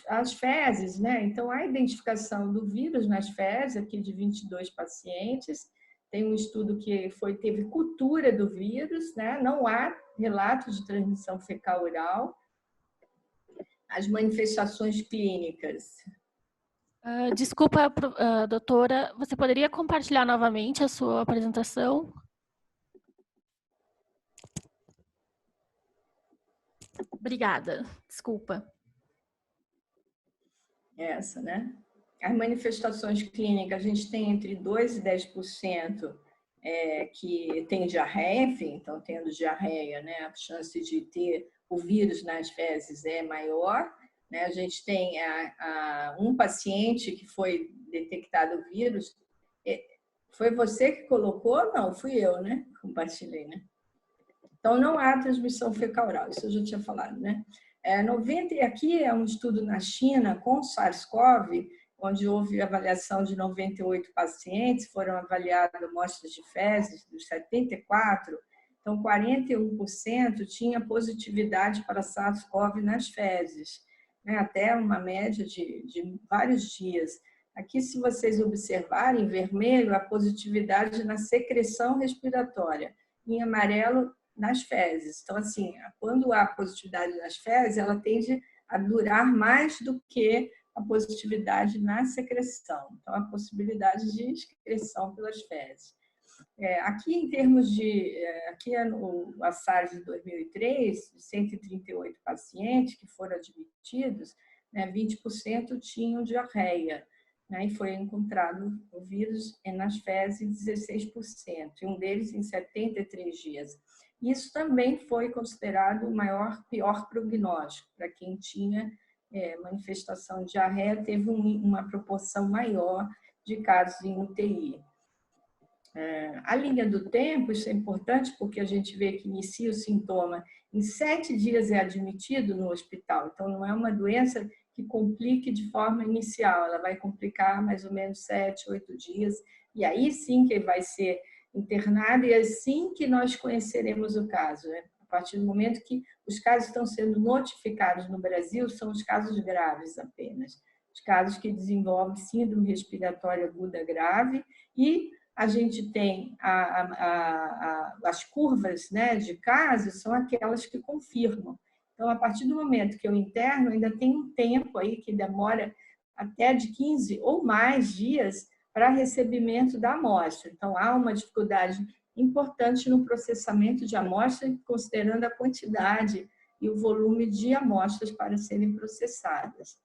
As fezes, né? Então, a identificação do vírus nas fezes, aqui de 22 pacientes, tem um estudo que teve cultura do vírus, né? Não há relatos de transmissão fecal-oral. As manifestações clínicas. Desculpa, doutora, você poderia compartilhar novamente a sua apresentação? Obrigada, desculpa. Essa, né? As manifestações clínicas, a gente tem entre 2% e 10% que tem diarreia, enfim, então tendo diarreia, né, a chance de ter o vírus nas fezes é maior, né? A gente tem um paciente que foi detectado o vírus, foi você que colocou? Não, fui eu, né? Compartilhei, né? Então, não há transmissão fecal-oral, isso eu já tinha falado, né? Aqui é um estudo na China com SARS-CoV, onde houve avaliação de 98 pacientes, foram avaliadas amostras de fezes dos 74, então 41% tinha positividade para SARS-CoV nas fezes, né? Até uma média de vários dias. Aqui, se vocês observarem, em vermelho, a positividade na secreção respiratória, em amarelo, nas fezes. Então, assim, quando há positividade nas fezes, ela tende a durar mais do que a positividade na secreção. Então, a possibilidade de excreção pelas fezes. Aqui, em termos de... Aqui é a SARS de 2003, 138 pacientes que foram admitidos, né, 20% tinham diarreia, né, e foi encontrado o vírus nas fezes 16%, e um deles em 73 dias. Isso também foi considerado o pior prognóstico. Para quem tinha manifestação de diarreia, teve uma proporção maior de casos em UTI. A linha do tempo, isso é importante porque a gente vê que inicia o sintoma, em 7 dias é admitido no hospital. Então, não é uma doença que complique de forma inicial, ela vai complicar mais ou menos 7, 8 dias, e aí sim que vai ser internado, e assim que nós conheceremos o caso, né? A partir do momento que os casos estão sendo notificados no Brasil, são os casos graves apenas, os casos que desenvolvem síndrome respiratória aguda grave, e a gente tem as curvas, né, de casos, são aquelas que confirmam. Então, a partir do momento que eu interno, ainda tem um tempo aí que demora até de 15 ou mais dias para recebimento da amostra. Então, há uma dificuldade importante no processamento de amostra, considerando a quantidade e o volume de amostras para serem processadas.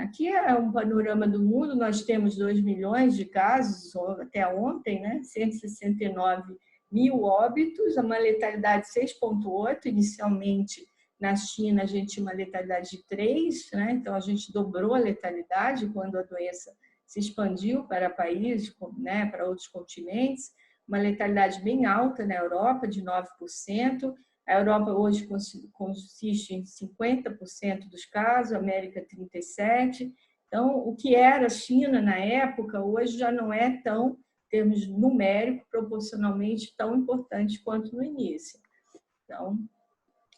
Aqui é um panorama do mundo, nós temos 2 milhões de casos, até ontem, né? 169 mil óbitos, uma letalidade 6,8, inicialmente na China a gente tinha uma letalidade de 3, né? Então a gente dobrou a letalidade quando a doença se expandiu para países, né, para outros continentes, uma letalidade bem alta na Europa, de 9%. A Europa hoje consiste em 50% dos casos, a América 37%. Então, o que era a China na época, hoje já não é tão, em termos numéricos, proporcionalmente tão importante quanto no início. Então,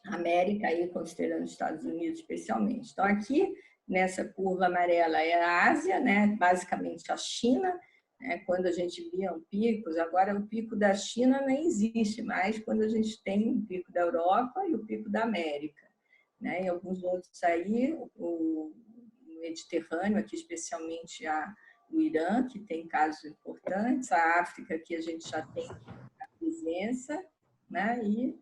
a América, aí, considerando os Estados Unidos especialmente. Então, aqui, nessa curva amarela é a Ásia, né? Basicamente a China, né? Quando a gente via picos, agora o pico da China nem existe mais, quando a gente tem o pico da Europa e o pico da América, né? E alguns outros aí, o Mediterrâneo, aqui especialmente o Irã, que tem casos importantes, a África, que a gente já tem a presença, né? E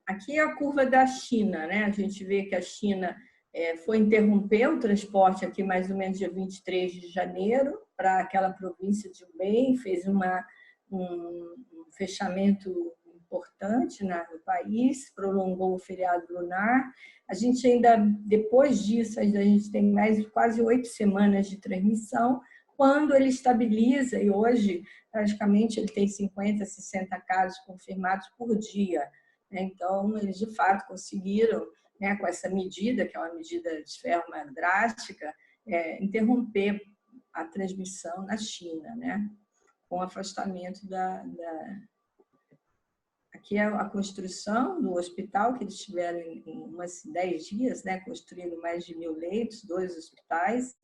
aqui é a curva da China, né? A gente vê que a China foi interromper o transporte aqui mais ou menos dia 23 de janeiro para aquela província de Hubei, fez um fechamento importante no país, prolongou o feriado lunar. A gente ainda, depois disso, a gente tem mais quase 8 semanas de transmissão, quando ele estabiliza, e hoje praticamente ele tem 50, 60 casos confirmados por dia. Então, eles de fato conseguiram, né, com essa medida, que é uma medida de forma drástica, interromper a transmissão na China, né? Com o afastamento Aqui é a construção do hospital, que eles tiveram em umas 10 dias, né? Construíram mais de 1.000 leitos, 2 hospitais.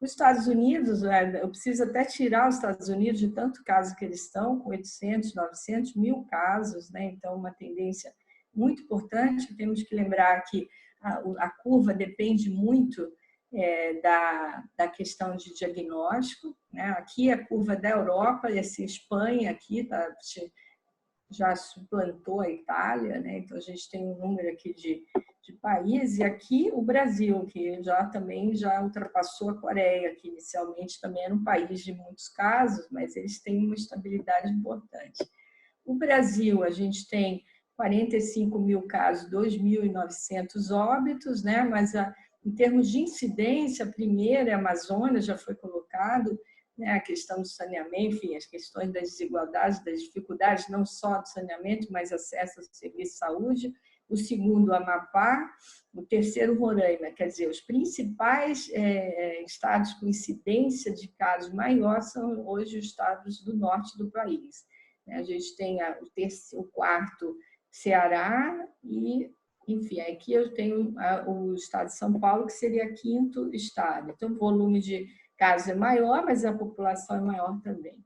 Os Estados Unidos, eu preciso até tirar os Estados Unidos de tanto caso que eles estão, com 800, 900, 1.000 casos, né? Então, uma tendência muito importante. Temos que lembrar que a curva depende muito da questão de diagnóstico, né? Aqui a curva da Europa, essa Espanha aqui já suplantou a Itália, né? Então a gente tem um número aqui de países, e aqui o Brasil, que também já ultrapassou a Coreia, que inicialmente também era um país de muitos casos, mas eles têm uma estabilidade importante. O Brasil, a gente tem 45.000 casos, 2.900 óbitos, né? Mas em termos de incidência, a primeira, a Amazônia, já foi colocado, né? A questão do saneamento, enfim, as questões das desigualdades, das dificuldades, não só do saneamento, mas acesso ao serviço de saúde. O segundo, o Amapá. O terceiro, Roraima. Quer dizer, os principais estados com incidência de casos maior são hoje os estados do norte do país. A gente tem o quarto, Ceará, e, enfim, aqui eu tenho o estado de São Paulo, que seria o quinto estado. Então, o volume de casos é maior, mas a população é maior também.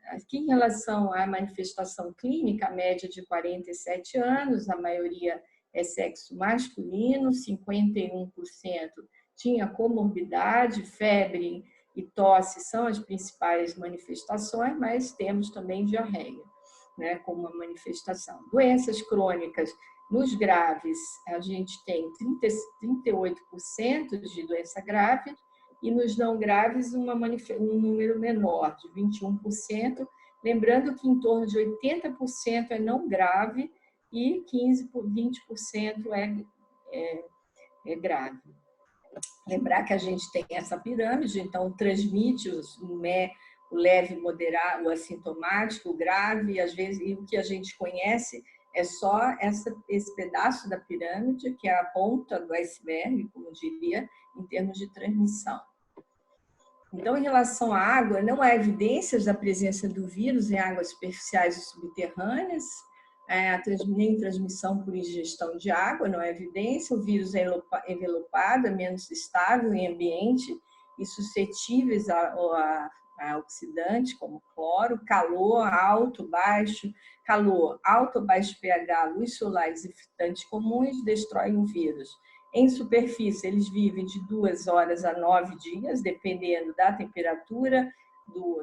Aqui, em relação à manifestação clínica, a média de 47 anos, a maioria é sexo masculino, 51% tinha comorbidade, febre e tosse são as principais manifestações, mas temos também diarreia, né, como uma manifestação. Doenças crônicas, nos graves, a gente tem 38% de doença grave, e nos não graves um número menor, de 21%, lembrando que em torno de 80% é não grave e 20% é grave. Lembrar que a gente tem essa pirâmide, então transmite o leve, moderado, o assintomático, o grave, e às vezes e o que a gente conhece é só esse pedaço da pirâmide, que é a ponta do iceberg, como diria, em termos de transmissão. Então, em relação à água, não há evidências da presença do vírus em águas superficiais e subterrâneas, nem transmissão por ingestão de água, não há evidência. O vírus é envelopado, é menos estável em ambiente e suscetíveis a oxidantes, como cloro, calor, alto, baixo pH, luz solar e desinfetantes comuns destroem o vírus. Em superfície, eles vivem de 2 horas a 9 dias, dependendo da temperatura,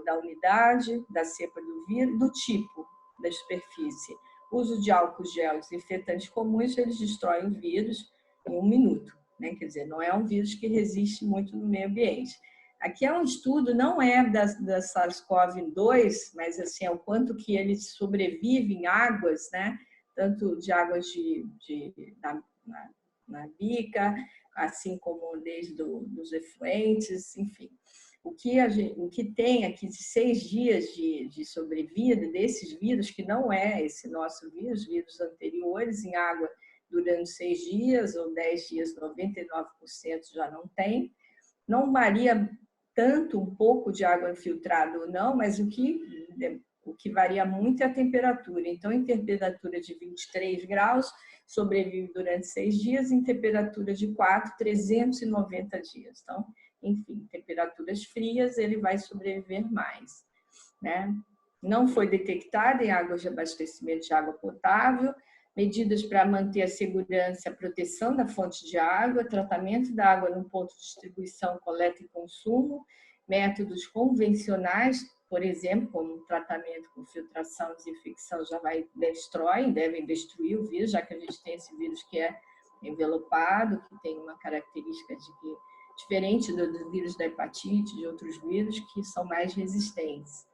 da umidade, da cepa do vírus, do tipo da superfície. Uso de álcool gel, desinfetantes comuns, eles destroem o vírus em 1 minuto, né? Quer dizer, não é um vírus que resiste muito no meio ambiente. Aqui é um estudo, não é da SARS-CoV-2, mas assim, é o quanto que ele sobrevive em águas, né? Tanto de águas na bica, assim como desde os efluentes, enfim. O que tem aqui de 6 dias de sobrevida desses vírus, que não é esse nosso vírus anteriores, em água durante 6 dias ou 10 dias, 99% já não tem. Não varia tanto um pouco de água infiltrada ou não, mas o que varia muito é a temperatura. Então, em temperatura de 23 graus, sobrevive durante 6 dias, em temperatura de 4, 390 dias. Então, enfim, temperaturas frias, ele vai sobreviver mais, né? Não foi detectado em águas de abastecimento de água potável, medidas para manter a segurança e a proteção da fonte de água, tratamento da água no ponto de distribuição, coleta e consumo, métodos convencionais, por exemplo, como tratamento com filtração, desinfecção, devem destruir o vírus, já que a gente tem esse vírus que é envelopado, que tem uma característica diferente do vírus da hepatite, de outros vírus que são mais resistentes.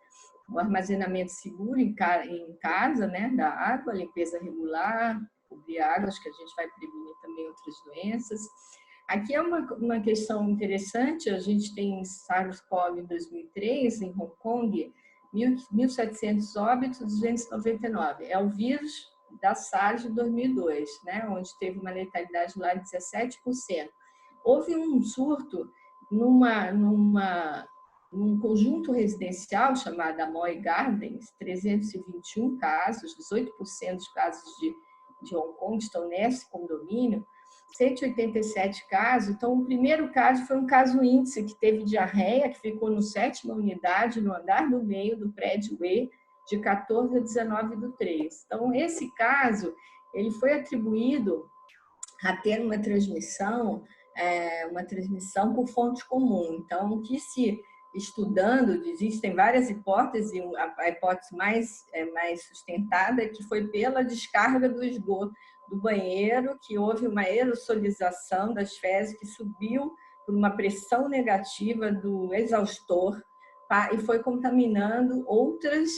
O armazenamento seguro em casa, né, da água, limpeza regular, cobrir águas, que a gente vai prevenir também outras doenças. Aqui é uma questão interessante, a gente tem SARS-CoV em 2003, em Hong Kong, 1.700 óbitos, 299. É o vírus da SARS de 2002, né, onde teve uma letalidade lá de 17%. Houve um surto num conjunto residencial chamado Amoy Gardens, 321 casos, 18% dos casos de Hong Kong estão nesse condomínio, 187 casos. Então, o primeiro caso foi um caso índice que teve diarreia, que ficou no 7ª unidade, no andar do meio do prédio E, de 14 a 19 do 3. Então, esse caso, ele foi atribuído a ter uma transmissão por fonte comum. Então, que se estudando, existem várias hipóteses, a hipótese mais sustentada é que foi pela descarga do esgoto do banheiro, que houve uma aerosolização das fezes que subiu por uma pressão negativa do exaustor e foi contaminando outras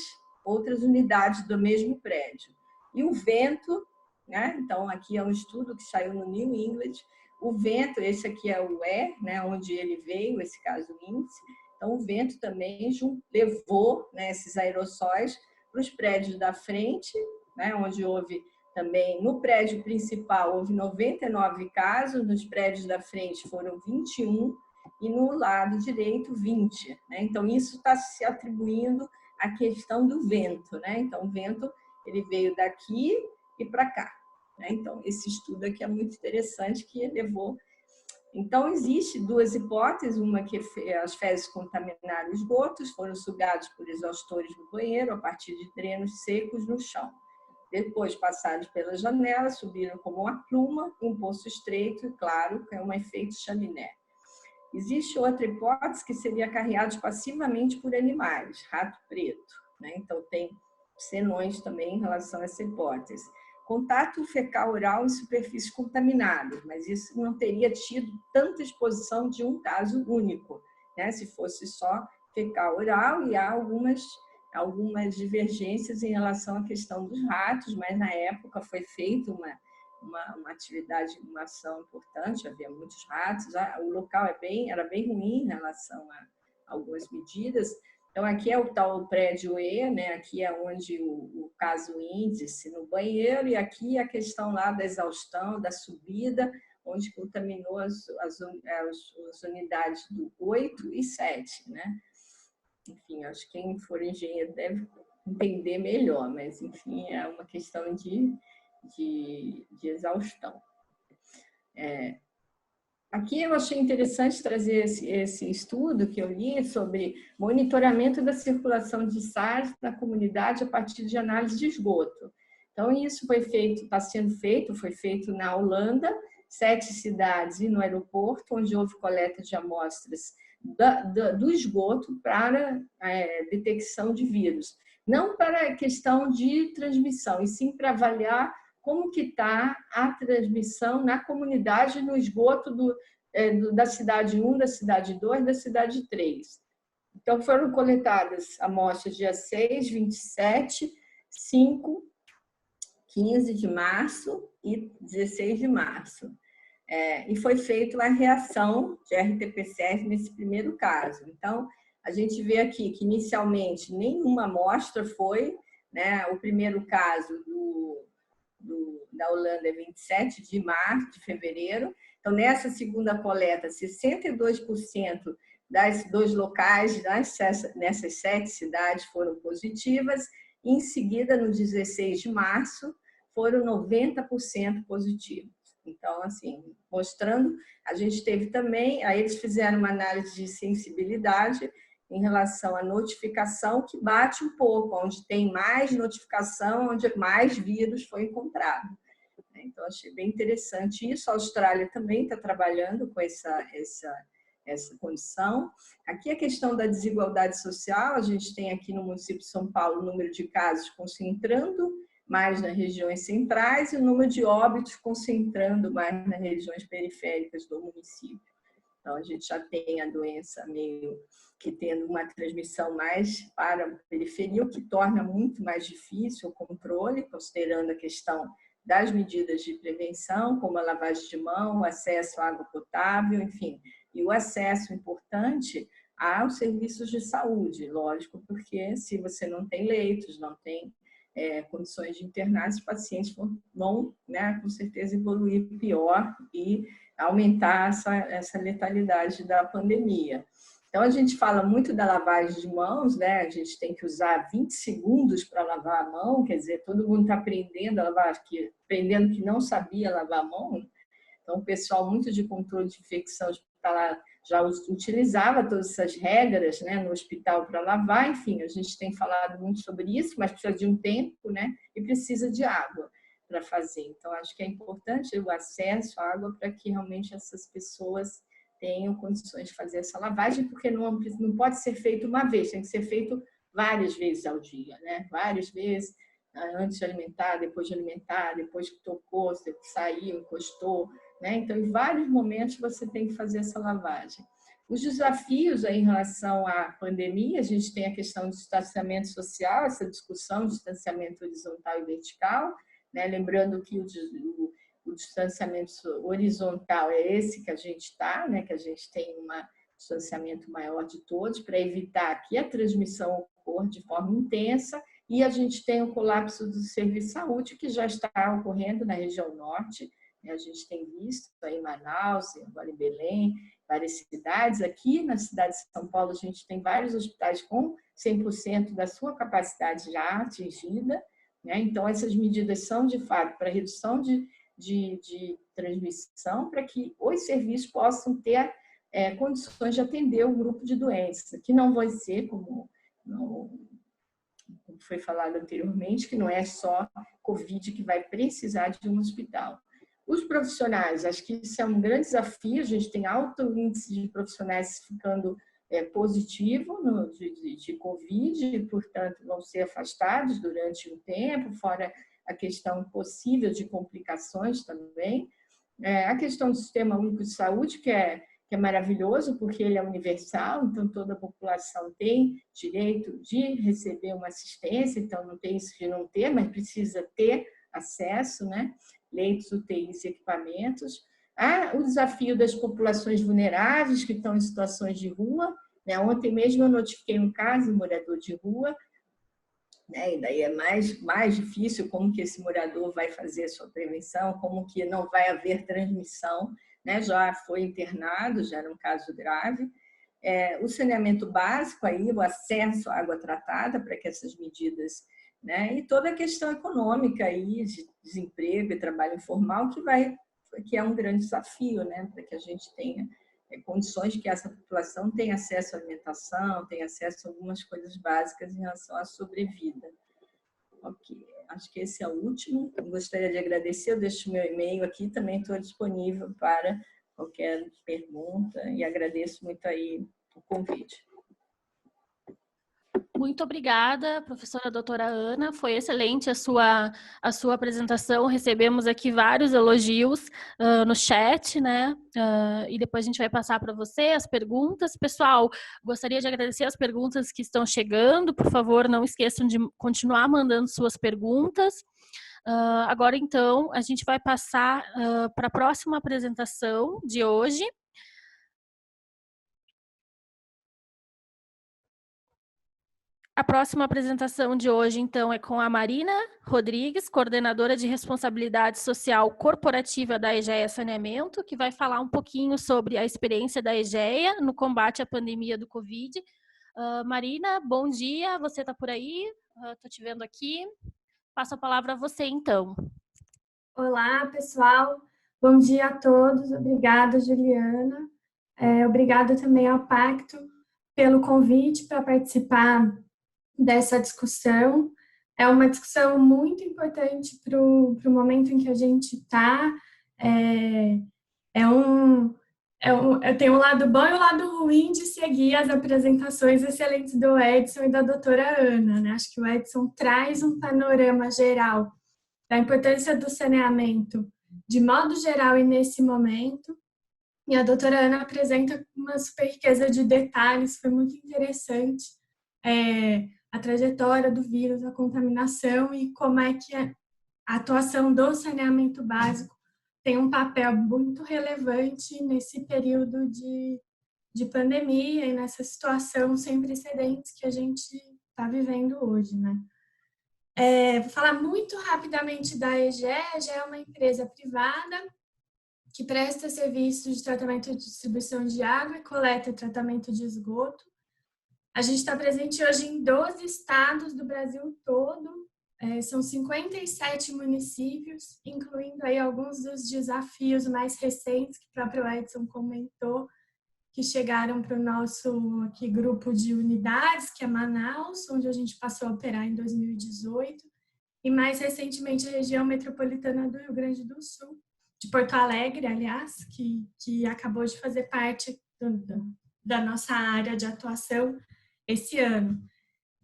unidades do mesmo prédio. E o vento, né? Então, aqui é um estudo que saiu no New England, o vento, esse aqui é o E, né, onde ele veio, esse caso índice. Então, o vento também levou, né, esses aerossóis para os prédios da frente, né, onde houve também, no prédio principal, houve 99 casos, nos prédios da frente foram 21 e no lado direito 20. Né? Então, isso está se atribuindo à questão do vento. Né? Então, o vento ele veio daqui e para cá. Né? Então, esse estudo aqui é muito interessante, que levou... Então, existem duas hipóteses, uma que as fezes contaminaram os esgotos, foram sugados por exaustores no banheiro a partir de drenos secos no chão. Depois, passados pela janela, subiram como uma pluma, um poço estreito, e claro, que é um efeito chaminé. Existe outra hipótese que seria carreados passivamente por animais, rato preto. Né? Então, tem senões também em relação a essa hipótese. Contato fecal-oral em superfícies contaminadas, mas isso não teria tido tanta exposição de um caso único, né? Se fosse só fecal-oral, e há algumas divergências em relação à questão dos ratos, mas na época foi feita uma atividade, uma ação importante, havia muitos ratos, o local era bem ruim em relação a algumas medidas. Então, aqui é o tal prédio E, né? Aqui é onde o caso índice no banheiro, e aqui a questão lá da exaustão, da subida, onde contaminou as unidades do 8 e 7, né? Enfim, acho que quem for engenheiro deve entender melhor, mas, enfim, é uma questão de exaustão. Aqui eu achei interessante trazer esse estudo que eu li sobre monitoramento da circulação de SARS na comunidade a partir de análise de esgoto. Então, isso foi feito na Holanda, 7 cidades e no aeroporto, onde houve coleta de amostras do esgoto para detecção de vírus. Não para questão de transmissão, e sim para avaliar como que está a transmissão na comunidade, no esgoto da cidade 1, da cidade 2, da cidade 3. Então, foram coletadas amostras dia 6, 27, 5, 15 de março e 16 de março. E foi feita a reação de RT-PCR nesse primeiro caso. Então, a gente vê aqui que, inicialmente, nenhuma amostra foi, né? O primeiro caso da Holanda é 27 de fevereiro. Então, nessa segunda coleta, 62% dos locais nessas 7 cidades foram positivas. E, em seguida, no 16 de março, foram 90% positivos. Então, assim, mostrando, a gente teve também, aí eles fizeram uma análise de sensibilidade em relação à notificação, que bate um pouco, onde tem mais notificação, onde mais vírus foi encontrado. Então, achei bem interessante isso. A Austrália também está trabalhando com essa condição. Aqui a questão da desigualdade social, a gente tem aqui no município de São Paulo o número de casos concentrando mais nas regiões centrais e o número de óbitos concentrando mais nas regiões periféricas do município. Então, a gente já tem a doença meio que tendo uma transmissão mais para a periferia, o que torna muito mais difícil o controle, considerando a questão das medidas de prevenção, como a lavagem de mão, o acesso à água potável, enfim, e o acesso importante aos serviços de saúde, lógico, porque se você não tem leitos, não tem condições de internar, os pacientes vão, né, com certeza evoluir pior e aumentar essa letalidade da pandemia. Então, a gente fala muito da lavagem de mãos, né? A gente tem que usar 20 segundos para lavar a mão, quer dizer, todo mundo está aprendendo a lavar, aprendendo que não sabia lavar a mão. Então, o pessoal muito de controle de infecção hospitalar já utilizava todas essas regras, né, no hospital para lavar. Enfim, a gente tem falado muito sobre isso, mas precisa de um tempo, né, e precisa de água para fazer. Então, acho que é importante o acesso à água para que realmente essas pessoas tenham condições de fazer essa lavagem, porque não pode ser feito uma vez, tem que ser feito várias vezes ao dia, né? Várias vezes, antes de alimentar, depois que tocou, você saiu, encostou, né? Então, em vários momentos você tem que fazer essa lavagem. Os desafios aí em relação à pandemia, a gente tem a questão do distanciamento social, essa discussão de distanciamento horizontal e vertical, né? Lembrando que o distanciamento horizontal é esse que a gente está, né? Que a gente tem um distanciamento maior de todos para evitar que a transmissão ocorra de forma intensa, e a gente tem o colapso do serviço de saúde que já está ocorrendo na região norte, né? A gente tem visto aí em Manaus, agora em Belém, várias cidades. Aqui na cidade de São Paulo a gente tem vários hospitais com 100% da sua capacidade já atingida, né? Então essas medidas são de fato para redução de transmissão, para que os serviços possam ter condições de atender o grupo de doenças, que não vai ser, como foi falado anteriormente, que não é só Covid que vai precisar de um hospital. Os profissionais, acho que isso é um grande desafio, a gente tem alto índice de profissionais ficando positivo de Covid, e, portanto, vão ser afastados durante um tempo, fora a questão possível de complicações também. A questão do Sistema Único de Saúde, que é maravilhoso, porque ele é universal, então toda a população tem direito de receber uma assistência, então não tem isso de não ter, mas precisa ter acesso, né? Leitos, UTIs e equipamentos. Há o desafio das populações vulneráveis que estão em situações de rua, né? Ontem mesmo eu notifiquei um caso de morador de rua, né? E daí é mais difícil como que esse morador vai fazer a sua prevenção, como que não vai haver transmissão, né? Já foi internado, já era um caso grave. O saneamento básico, aí, o acesso à água tratada para que essas medidas, né? E toda a questão econômica aí, de desemprego e trabalho informal, que é um grande desafio, né? Para que a gente tenha condições de que essa população tenha acesso à alimentação, tenha acesso a algumas coisas básicas em relação à sobrevida. Ok, acho que esse é o último. Eu gostaria de agradecer, eu deixo meu e-mail aqui, também estou disponível para qualquer pergunta e agradeço muito aí o convite. Muito obrigada, professora doutora Ana, foi excelente a sua apresentação, recebemos aqui vários elogios no chat, né, e depois a gente vai passar para você as perguntas. Pessoal, gostaria de agradecer as perguntas que estão chegando, por favor, não esqueçam de continuar mandando suas perguntas. Agora, então, a gente vai passar para a próxima apresentação de hoje. A próxima apresentação de hoje, então, é com a Marina Rodrigues, coordenadora de responsabilidade social corporativa da EGEA Saneamento, que vai falar um pouquinho sobre a experiência da EGEA no combate à pandemia do Covid. Marina, bom dia, você está por aí? Estou te vendo aqui. Passo a palavra a você, então. Olá, pessoal. Bom dia a todos. Obrigada, Juliana. Obrigada também ao Pacto pelo convite para participar dessa discussão. É uma discussão muito importante para o momento em que a gente está. Tem um lado bom e um lado ruim de seguir as apresentações excelentes do Edson e da doutora Ana, né? Acho que o Edson traz um panorama geral da importância do saneamento de modo geral e nesse momento, e a doutora Ana apresenta uma super riqueza de detalhes, foi muito interessante a trajetória do vírus, a contaminação e como é que a atuação do saneamento básico tem um papel muito relevante nesse período de pandemia e nessa situação sem precedentes que a gente está vivendo hoje, né? Vou falar muito rapidamente da EGEA. A EGEA é uma empresa privada que presta serviços de tratamento e distribuição de água e coleta e tratamento de esgoto. A gente está presente hoje em 12 estados do Brasil todo, são 57 municípios, incluindo aí alguns dos desafios mais recentes que o próprio Edson comentou, que chegaram para o nosso aqui, grupo de unidades, que é Manaus, onde a gente passou a operar em 2018, e mais recentemente a região metropolitana do Rio Grande do Sul, de Porto Alegre, aliás, que acabou de fazer parte da nossa área de atuação esse ano.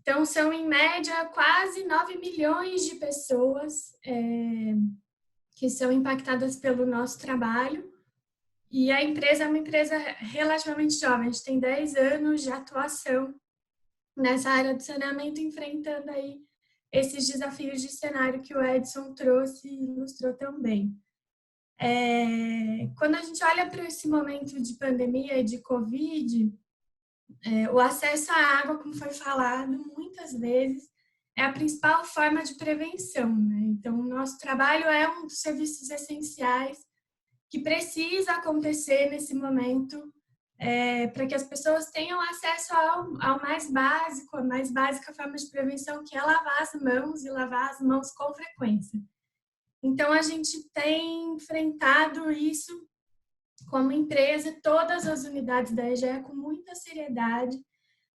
Então, são, em média, quase 9 milhões de pessoas que são impactadas pelo nosso trabalho. E a empresa é uma empresa relativamente jovem, a gente tem 10 anos de atuação nessa área de saneamento, enfrentando aí esses desafios de cenário que o Edson trouxe e ilustrou também. Quando a gente olha para esse momento de pandemia e de Covid, o acesso à água, como foi falado muitas vezes, é a principal forma de prevenção, né? Então, o nosso trabalho é um dos serviços essenciais que precisa acontecer nesse momento para que as pessoas tenham acesso ao mais básico, a mais básica forma de prevenção, que é lavar as mãos e lavar as mãos com frequência. Então, a gente tem enfrentado isso como empresa, todas as unidades da EGEA com muita seriedade.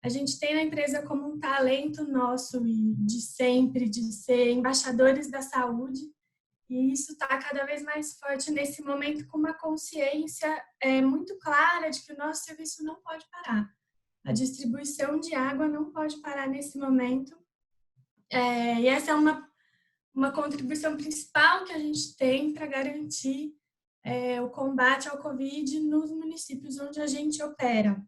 A gente tem a empresa como um talento nosso e de sempre, de ser embaixadores da saúde, e isso está cada vez mais forte nesse momento, com uma consciência muito clara de que o nosso serviço não pode parar. A distribuição de água não pode parar nesse momento. E essa é uma contribuição principal que a gente tem para garantir o combate ao Covid nos municípios onde a gente opera.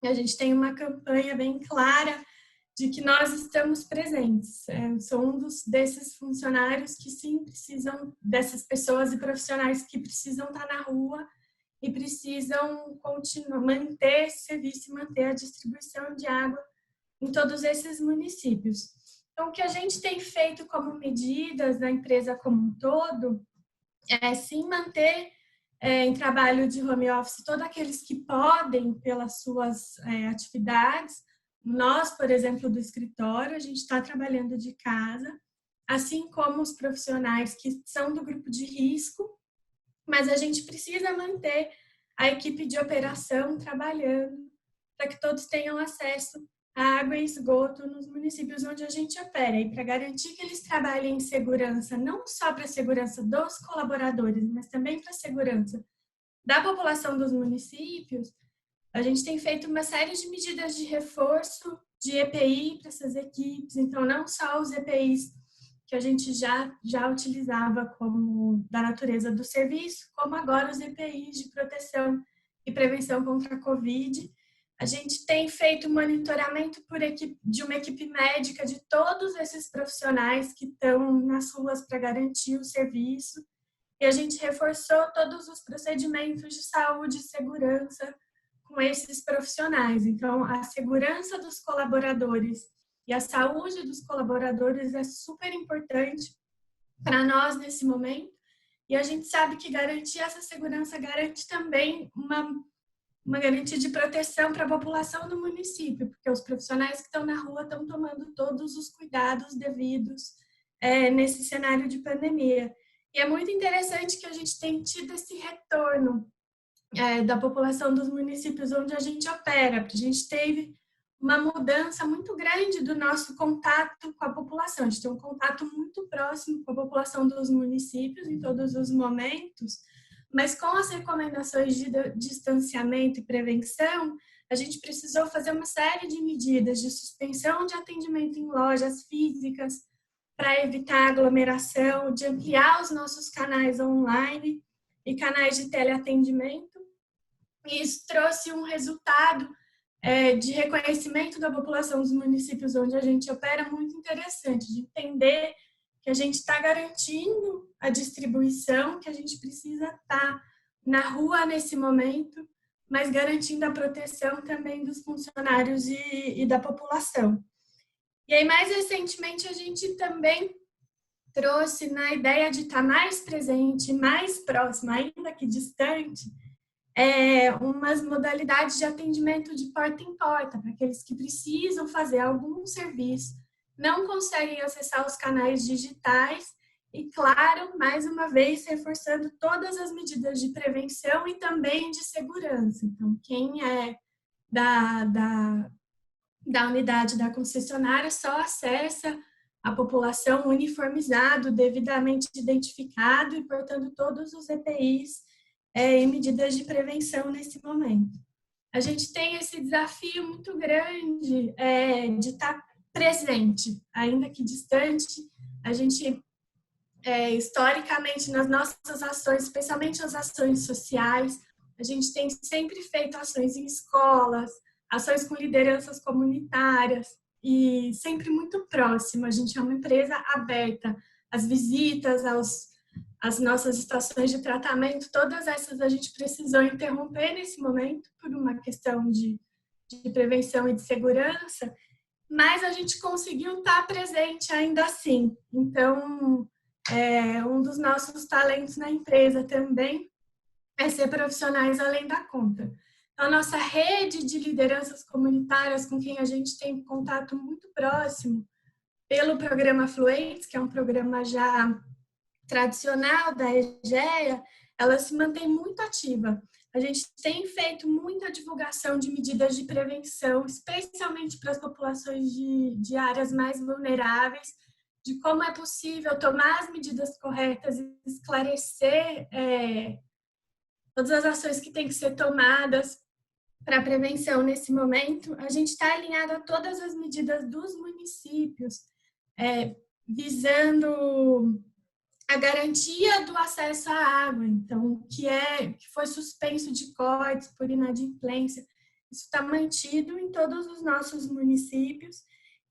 A gente tem uma campanha bem clara de que nós estamos presentes. Sou um desses funcionários que sim precisam, dessas pessoas e profissionais que precisam estar na rua e precisam continuar, manter esse serviço e manter a distribuição de água em todos esses municípios. Então, o que a gente tem feito como medidas da empresa como um todo é sim manter em trabalho de home office todos aqueles que podem pelas suas atividades. Nós, por exemplo, do escritório, a gente está trabalhando de casa, assim como os profissionais que são do grupo de risco, mas a gente precisa manter a equipe de operação trabalhando para que todos tenham acesso à água e esgoto nos municípios onde a gente opera, e para garantir que eles trabalhem em segurança, não só para a segurança dos colaboradores, mas também para a segurança da população dos municípios. A gente tem feito uma série de medidas de reforço de EPI para essas equipes, então não só os EPIs que a gente já utilizava como da natureza do serviço, como agora os EPIs de proteção e prevenção contra a Covid. A gente tem feito monitoramento de uma equipe médica de todos esses profissionais que estão nas ruas para garantir o serviço, e a gente reforçou todos os procedimentos de saúde e segurança com esses profissionais. Então, a segurança dos colaboradores e a saúde dos colaboradores é super importante para nós nesse momento, e a gente sabe que garantir essa segurança garante também uma garantia de proteção para a população do município, porque os profissionais que estão na rua estão tomando todos os cuidados devidos nesse cenário de pandemia. E é muito interessante que a gente tenha tido esse retorno da população dos municípios onde a gente opera. A gente teve uma mudança muito grande do nosso contato com a população. A gente tem um contato muito próximo com a população dos municípios em todos os momentos, mas com as recomendações de distanciamento e prevenção, a gente precisou fazer uma série de medidas de suspensão de atendimento em lojas físicas para evitar aglomeração, de ampliar os nossos canais online e canais de teleatendimento. E isso trouxe um resultado de reconhecimento da população dos municípios onde a gente opera muito interessante, de entender que a gente está garantindo a distribuição, que a gente precisa estar na rua nesse momento, mas garantindo a proteção também dos funcionários e da população. E aí, mais recentemente, a gente também trouxe na ideia de estar mais presente, mais próximo, ainda que distante, umas modalidades de atendimento de porta em porta, para aqueles que precisam fazer algum serviço, não conseguem acessar os canais digitais e, claro, mais uma vez, reforçando todas as medidas de prevenção e também de segurança. Então, quem é da unidade da concessionária só acessa a população uniformizado, devidamente identificado e portando todos os EPIs e medidas de prevenção nesse momento. A gente tem esse desafio muito grande de estar presente, ainda que distante. A gente, historicamente, nas nossas ações, especialmente as ações sociais, a gente tem sempre feito ações em escolas, ações com lideranças comunitárias e sempre muito próximo. A gente é uma empresa aberta. As visitas às nossas estações de tratamento, todas essas a gente precisou interromper nesse momento por uma questão de prevenção e de segurança, mas a gente conseguiu estar presente ainda assim. Então, um dos nossos talentos na empresa também é ser profissionais além da conta. A nossa rede de lideranças comunitárias com quem a gente tem contato muito próximo, pelo programa Fluentes, que é um programa já tradicional da EGEA, ela se mantém muito ativa. A gente tem feito muita divulgação de medidas de prevenção, especialmente para as populações de áreas mais vulneráveis, de como é possível tomar as medidas corretas e esclarecer todas as ações que têm que ser tomadas para a prevenção nesse momento. A gente está alinhado a todas as medidas dos municípios, visando a garantia do acesso à água, então, que foi suspenso de cortes por inadimplência. Isso está mantido em todos os nossos municípios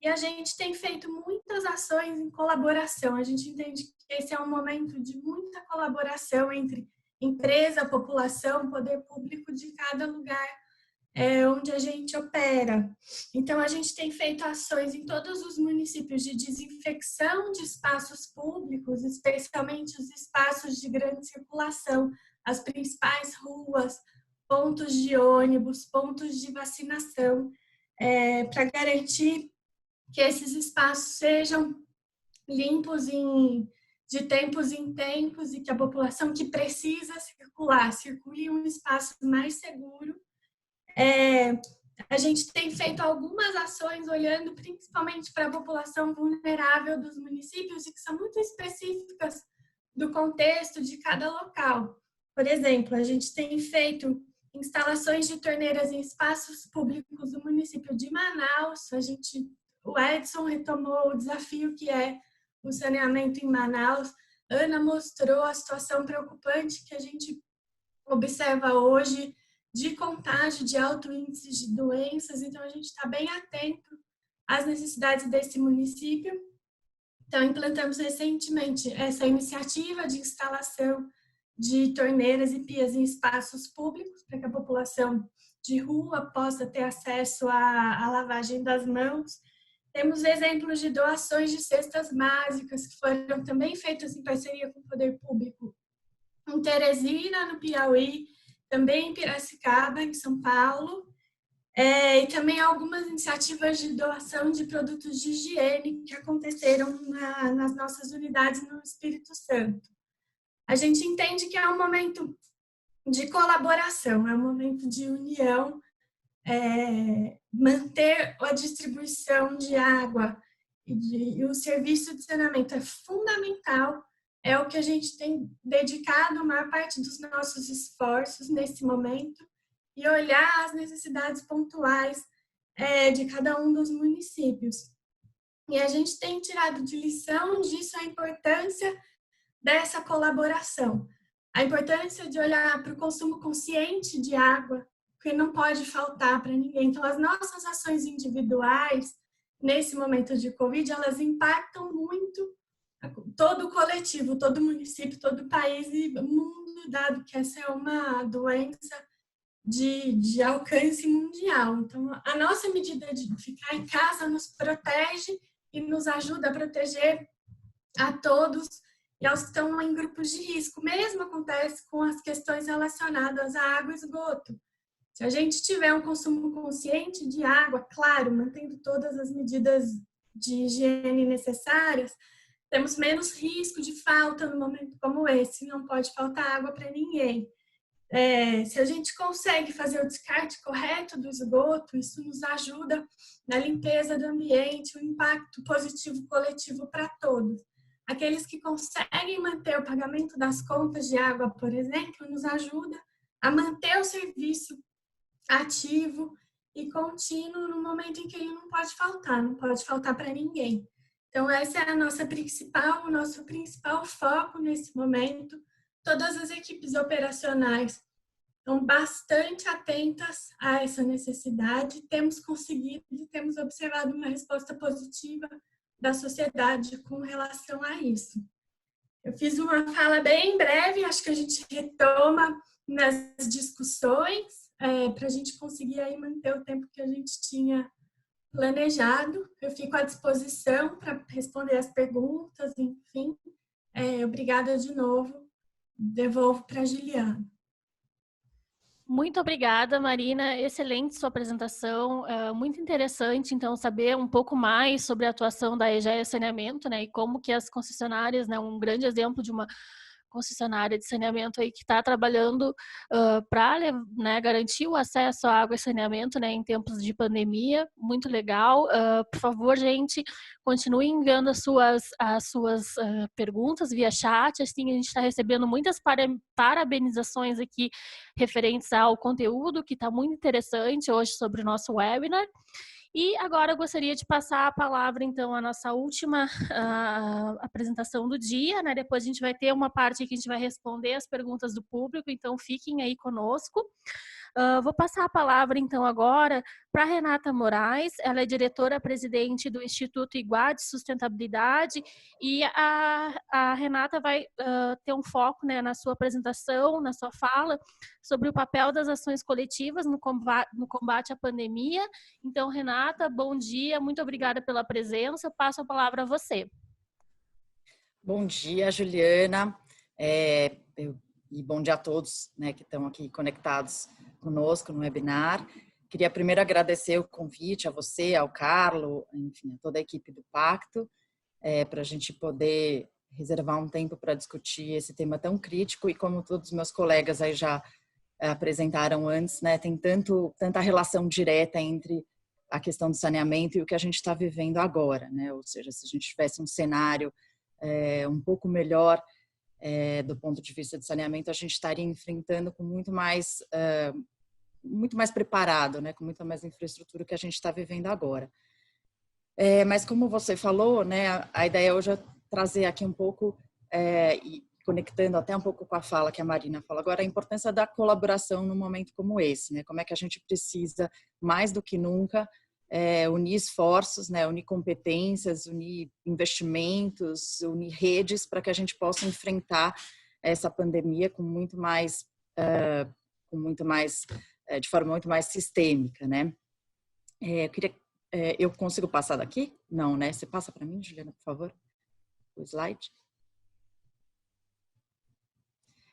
e a gente tem feito muitas ações em colaboração. A gente entende que esse é um momento de muita colaboração entre empresa, população, poder público de cada lugar onde a gente opera. Então, a gente tem feito ações em todos os municípios de desinfecção de espaços públicos, especialmente os espaços de grande circulação, as principais ruas, pontos de ônibus, pontos de vacinação, para garantir que esses espaços sejam limpos de tempos em tempos e que a população que precisa circular circule em um espaço mais seguro. A gente tem feito algumas ações olhando principalmente para a população vulnerável dos municípios e que são muito específicas do contexto de cada local. Por exemplo, a gente tem feito instalações de torneiras em espaços públicos do município de Manaus. O Edson retomou o desafio que é o saneamento em Manaus. Ana mostrou a situação preocupante que a gente observa hoje de contágio, de alto índice de doenças, então a gente está bem atento às necessidades desse município. Então, implantamos recentemente essa iniciativa de instalação de torneiras e pias em espaços públicos, para que a população de rua possa ter acesso à lavagem das mãos. Temos exemplos de doações de cestas básicas, que foram também feitas em parceria com o poder público em Teresina, no Piauí, também em Piracicaba, em São Paulo, e também algumas iniciativas de doação de produtos de higiene que aconteceram nas nossas unidades no Espírito Santo. A gente entende que é um momento de colaboração, é um momento de união, manter a distribuição de água e o serviço de saneamento é fundamental. É o que a gente tem dedicado a maior parte dos nossos esforços nesse momento e olhar as necessidades pontuais de cada um dos municípios. E a gente tem tirado de lição disso a importância dessa colaboração, a importância de olhar para o consumo consciente de água, que não pode faltar para ninguém. Então, as nossas ações individuais, nesse momento de Covid, elas impactam muito todo o coletivo, todo o município, todo o país e o mundo, dado que essa é uma doença de alcance mundial. Então, a nossa medida de ficar em casa nos protege e nos ajuda a proteger a todos e aos que estão em grupos de risco. Mesmo acontece com as questões relacionadas à água e esgoto. Se a gente tiver um consumo consciente de água, claro, mantendo todas as medidas de higiene necessárias, temos menos risco de falta no momento como esse. Não pode faltar água para ninguém. Se a gente consegue fazer o descarte correto do esgoto, isso nos ajuda na limpeza do ambiente, um impacto positivo coletivo para todos. Aqueles que conseguem manter o pagamento das contas de água, por exemplo, nos ajuda a manter o serviço ativo e contínuo no momento em que ele não pode faltar para ninguém. Então, essa é o nosso principal foco nesse momento. Todas as equipes operacionais estão bastante atentas a essa necessidade. Temos conseguido e temos observado uma resposta positiva da sociedade com relação a isso. Eu fiz uma fala bem breve, acho que a gente retoma nas discussões para a gente conseguir aí manter o tempo que a gente tinha planejado. Eu fico à disposição para responder as perguntas, enfim. Obrigada de novo. Devolvo para a Juliana. Muito obrigada, Marina. Excelente sua apresentação. Muito interessante, então, saber um pouco mais sobre a atuação da Egea Saneamento, né, e como que as concessionárias, né, um grande exemplo de uma concessionária de saneamento aí que está trabalhando para, né, garantir o acesso à água e saneamento, né, em tempos de pandemia. Muito legal. Por favor, gente, continuem enviando as suas perguntas via chat. Assim, a gente está recebendo muitas parabenizações aqui referentes ao conteúdo, que está muito interessante hoje sobre o nosso webinar. E agora eu gostaria de passar a palavra, então, à nossa última apresentação do dia, né? Depois a gente vai ter uma parte que a gente vai responder as perguntas do público, então fiquem aí conosco. Vou passar a palavra, então, agora para a Renata Moraes. Ela é diretora-presidente do Instituto Iguá de Sustentabilidade, e a Renata vai ter um foco, né, na sua apresentação, na sua fala, sobre o papel das ações coletivas no combate à pandemia. Então, Renata, bom dia, muito obrigada pela presença. Eu passo a palavra a você. Bom dia, Juliana, e bom dia a todos, né, que estão aqui conectados conosco no webinar. Queria primeiro agradecer o convite a você, ao Carlos, enfim, a toda a equipe do Pacto, para a gente poder reservar um tempo para discutir esse tema tão crítico, e como todos os meus colegas aí já apresentaram antes, né, tem tanta relação direta entre a questão do saneamento e o que a gente está vivendo agora, né? Ou seja, se a gente tivesse um cenário um pouco melhor do ponto de vista de saneamento, a gente estaria enfrentando com muito mais preparado, né? Com muita mais infraestrutura que a gente está vivendo agora. Mas como você falou, né, a ideia hoje é trazer aqui um pouco, e conectando até um pouco com a fala que a Marina falou agora, a importância da colaboração num momento como esse, né? Como é que a gente precisa, mais do que nunca, unir esforços, né? Unir competências, unir investimentos, unir redes para que a gente possa enfrentar essa pandemia com muito mais, de forma muito mais sistêmica, né? Eu consigo passar daqui? Não, né? Você passa para mim, Juliana, por favor, o slide.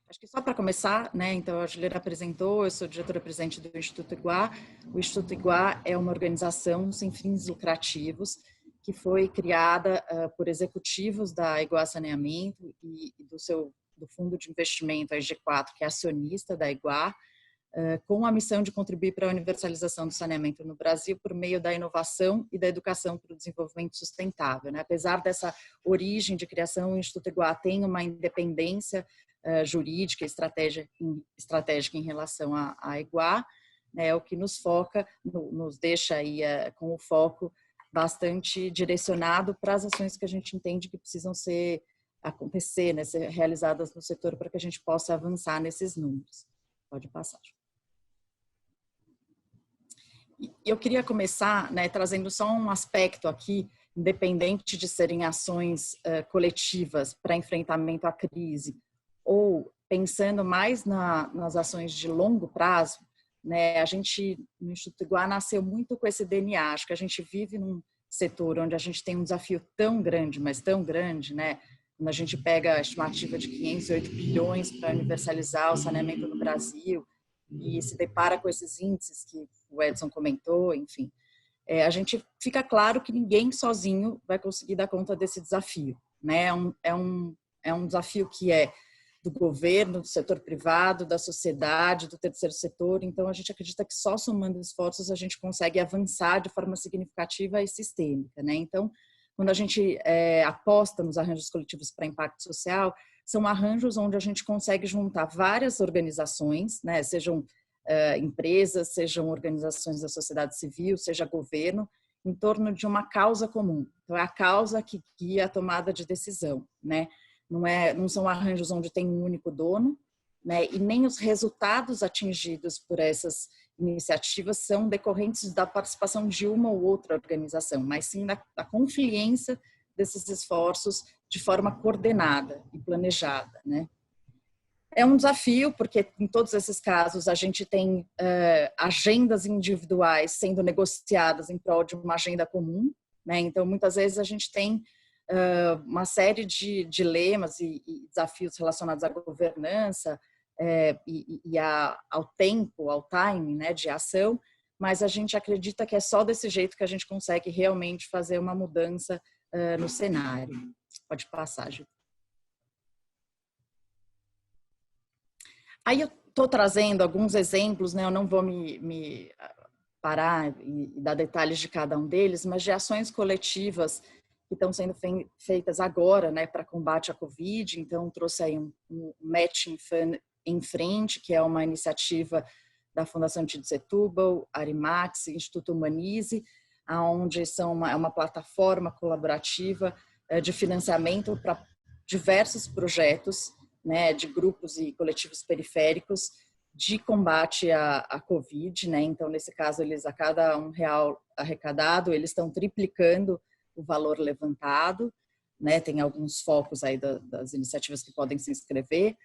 Acho que só para começar, né, então a Juliana apresentou, eu sou diretora-presidente do Instituto Iguá. O Instituto Iguá é uma organização sem fins lucrativos que foi criada por executivos da Iguá Saneamento e do fundo de investimento, a IG4, que é acionista da Iguá, com a missão de contribuir para a universalização do saneamento no Brasil por meio da inovação e da educação para o desenvolvimento sustentável, né? Apesar dessa origem de criação, o Instituto Iguá tem uma independência jurídica, estratégica em relação à Iguá, né, o que nos deixa aí com o foco bastante direcionado para as ações que a gente entende que precisam acontecer, né, ser realizadas no setor para que a gente possa avançar nesses números. Pode passar. Eu queria começar, né, trazendo só um aspecto aqui, independente de serem ações coletivas para enfrentamento à crise, ou pensando mais nas ações de longo prazo, né? A gente, no Instituto Iguá, nasceu muito com esse DNA. Acho que a gente vive num setor onde a gente tem um desafio tão grande, mas tão grande, né? Quando a gente pega a estimativa de 508 bilhões para universalizar o saneamento no Brasil e se depara com esses índices que o Edson comentou, enfim, a gente fica claro que ninguém sozinho vai conseguir dar conta desse desafio, né? É um desafio que é do governo, do setor privado, da sociedade, do terceiro setor. Então, a gente acredita que só somando esforços a gente consegue avançar de forma significativa e sistêmica, né? Então, quando a gente aposta nos arranjos coletivos para impacto social, são arranjos onde a gente consegue juntar várias organizações, né? Sejam empresas, sejam organizações da sociedade civil, seja governo, em torno de uma causa comum. Então, é a causa que guia a tomada de decisão, né? Não são arranjos onde tem um único dono, né? E nem os resultados atingidos por essas iniciativas são decorrentes da participação de uma ou outra organização, mas sim da confluência desses esforços de forma coordenada e planejada, né? É um desafio, porque em todos esses casos a gente tem agendas individuais sendo negociadas em prol de uma agenda comum, né? Então, muitas vezes a gente tem uma série de dilemas e desafios relacionados à governança e ao tempo, ao timing, né, de ação, mas a gente acredita que é só desse jeito que a gente consegue realmente fazer uma mudança no cenário. Pode passar, Gil. Aí eu estou trazendo alguns exemplos, né? Eu não vou me parar e dar detalhes de cada um deles, mas de ações coletivas que estão sendo feitas agora, né, para combate à Covid. Então, trouxe aí um Matching Fund em Frente, que é uma iniciativa da Fundação Tido Setúbal, Arimax, Instituto Humanize, onde é uma plataforma colaborativa de financiamento para diversos projetos, né, de grupos e coletivos periféricos de combate à Covid, né? Então, nesse caso, eles a cada R$1 arrecadado, eles estão triplicando o valor levantado, né? Tem alguns focos aí das iniciativas que podem se inscrever.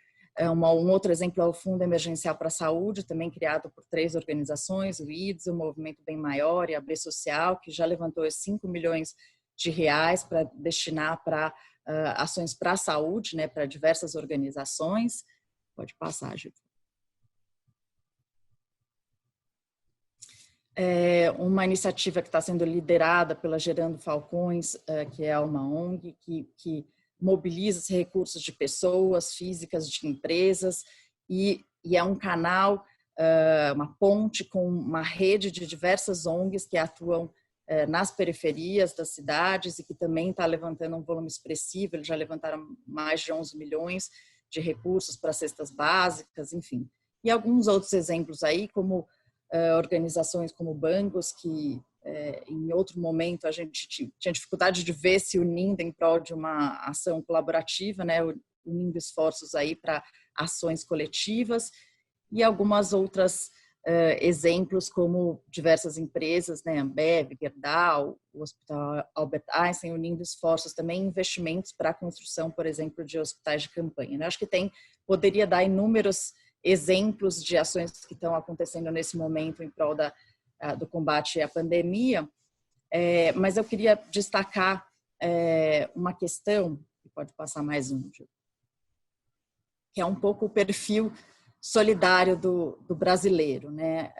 Um outro exemplo é o Fundo Emergencial para a Saúde, também criado por 3 organizações, o IDS, o Movimento Bem Maior e a B Social, que já levantou 5 milhões de reais para destinar para ações para a saúde, né, para diversas organizações. Pode passar, Gil. Uma iniciativa que está sendo liderada pela Gerando Falcões, que é uma ONG que mobiliza os recursos de pessoas físicas, de empresas, e é um canal, uma ponte com uma rede de diversas ONGs que atuam nas periferias das cidades e que também está levantando um volume expressivo. Eles já levantaram mais de 11 milhões de recursos para cestas básicas, enfim. E alguns outros exemplos aí, como organizações como Bangos, que em outro momento a gente tinha dificuldade de ver se unindo em prol de uma ação colaborativa, né, unindo esforços aí para ações coletivas, e algumas outras exemplos como diversas empresas, né, Ambev, Gerdau, o Hospital Albert Einstein, unindo esforços também, investimentos para a construção, por exemplo, de hospitais de campanha. Eu acho que poderia dar inúmeros exemplos de ações que estão acontecendo nesse momento em prol do combate à pandemia, mas eu queria destacar uma questão, que pode passar mais um, que é um pouco o perfil solidário do brasileiro, né?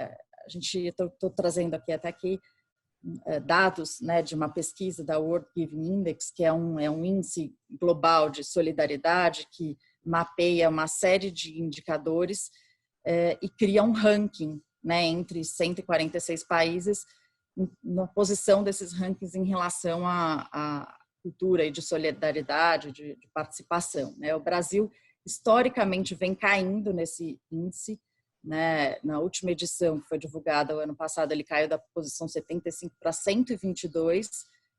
Estou trazendo aqui dados, né, de uma pesquisa da World Giving Index, que é um índice global de solidariedade que mapeia uma série de indicadores e cria um ranking, né, entre 146 países, na posição desses rankings em relação à cultura e de solidariedade, de participação, né? O Brasil historicamente vem caindo nesse índice, né? Na última edição, que foi divulgada o ano passado, ele caiu da posição 75 para 122,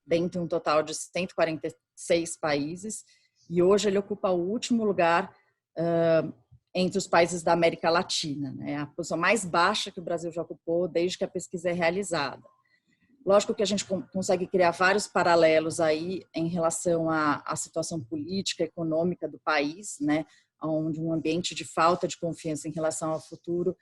dentro de um total de 146 países, e hoje ele ocupa o último lugar entre os países da América Latina, né? A posição mais baixa que o Brasil já ocupou desde que a pesquisa é realizada. Lógico que a gente consegue criar vários paralelos aí em relação à situação política, econômica do país, né? Onde um ambiente de falta de confiança em relação ao futuro,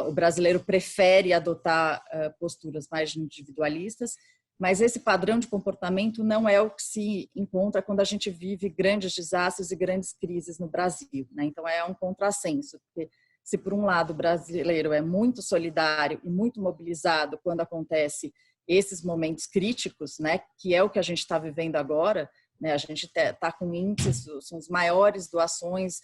o brasileiro prefere adotar posturas mais individualistas, mas esse padrão de comportamento não é o que se encontra quando a gente vive grandes desastres e grandes crises no Brasil, né? Então, é um contrassenso, porque se por um lado o brasileiro é muito solidário e muito mobilizado quando acontece esses momentos críticos, né, que é o que a gente está vivendo agora, né, a gente está com índices, são as maiores doações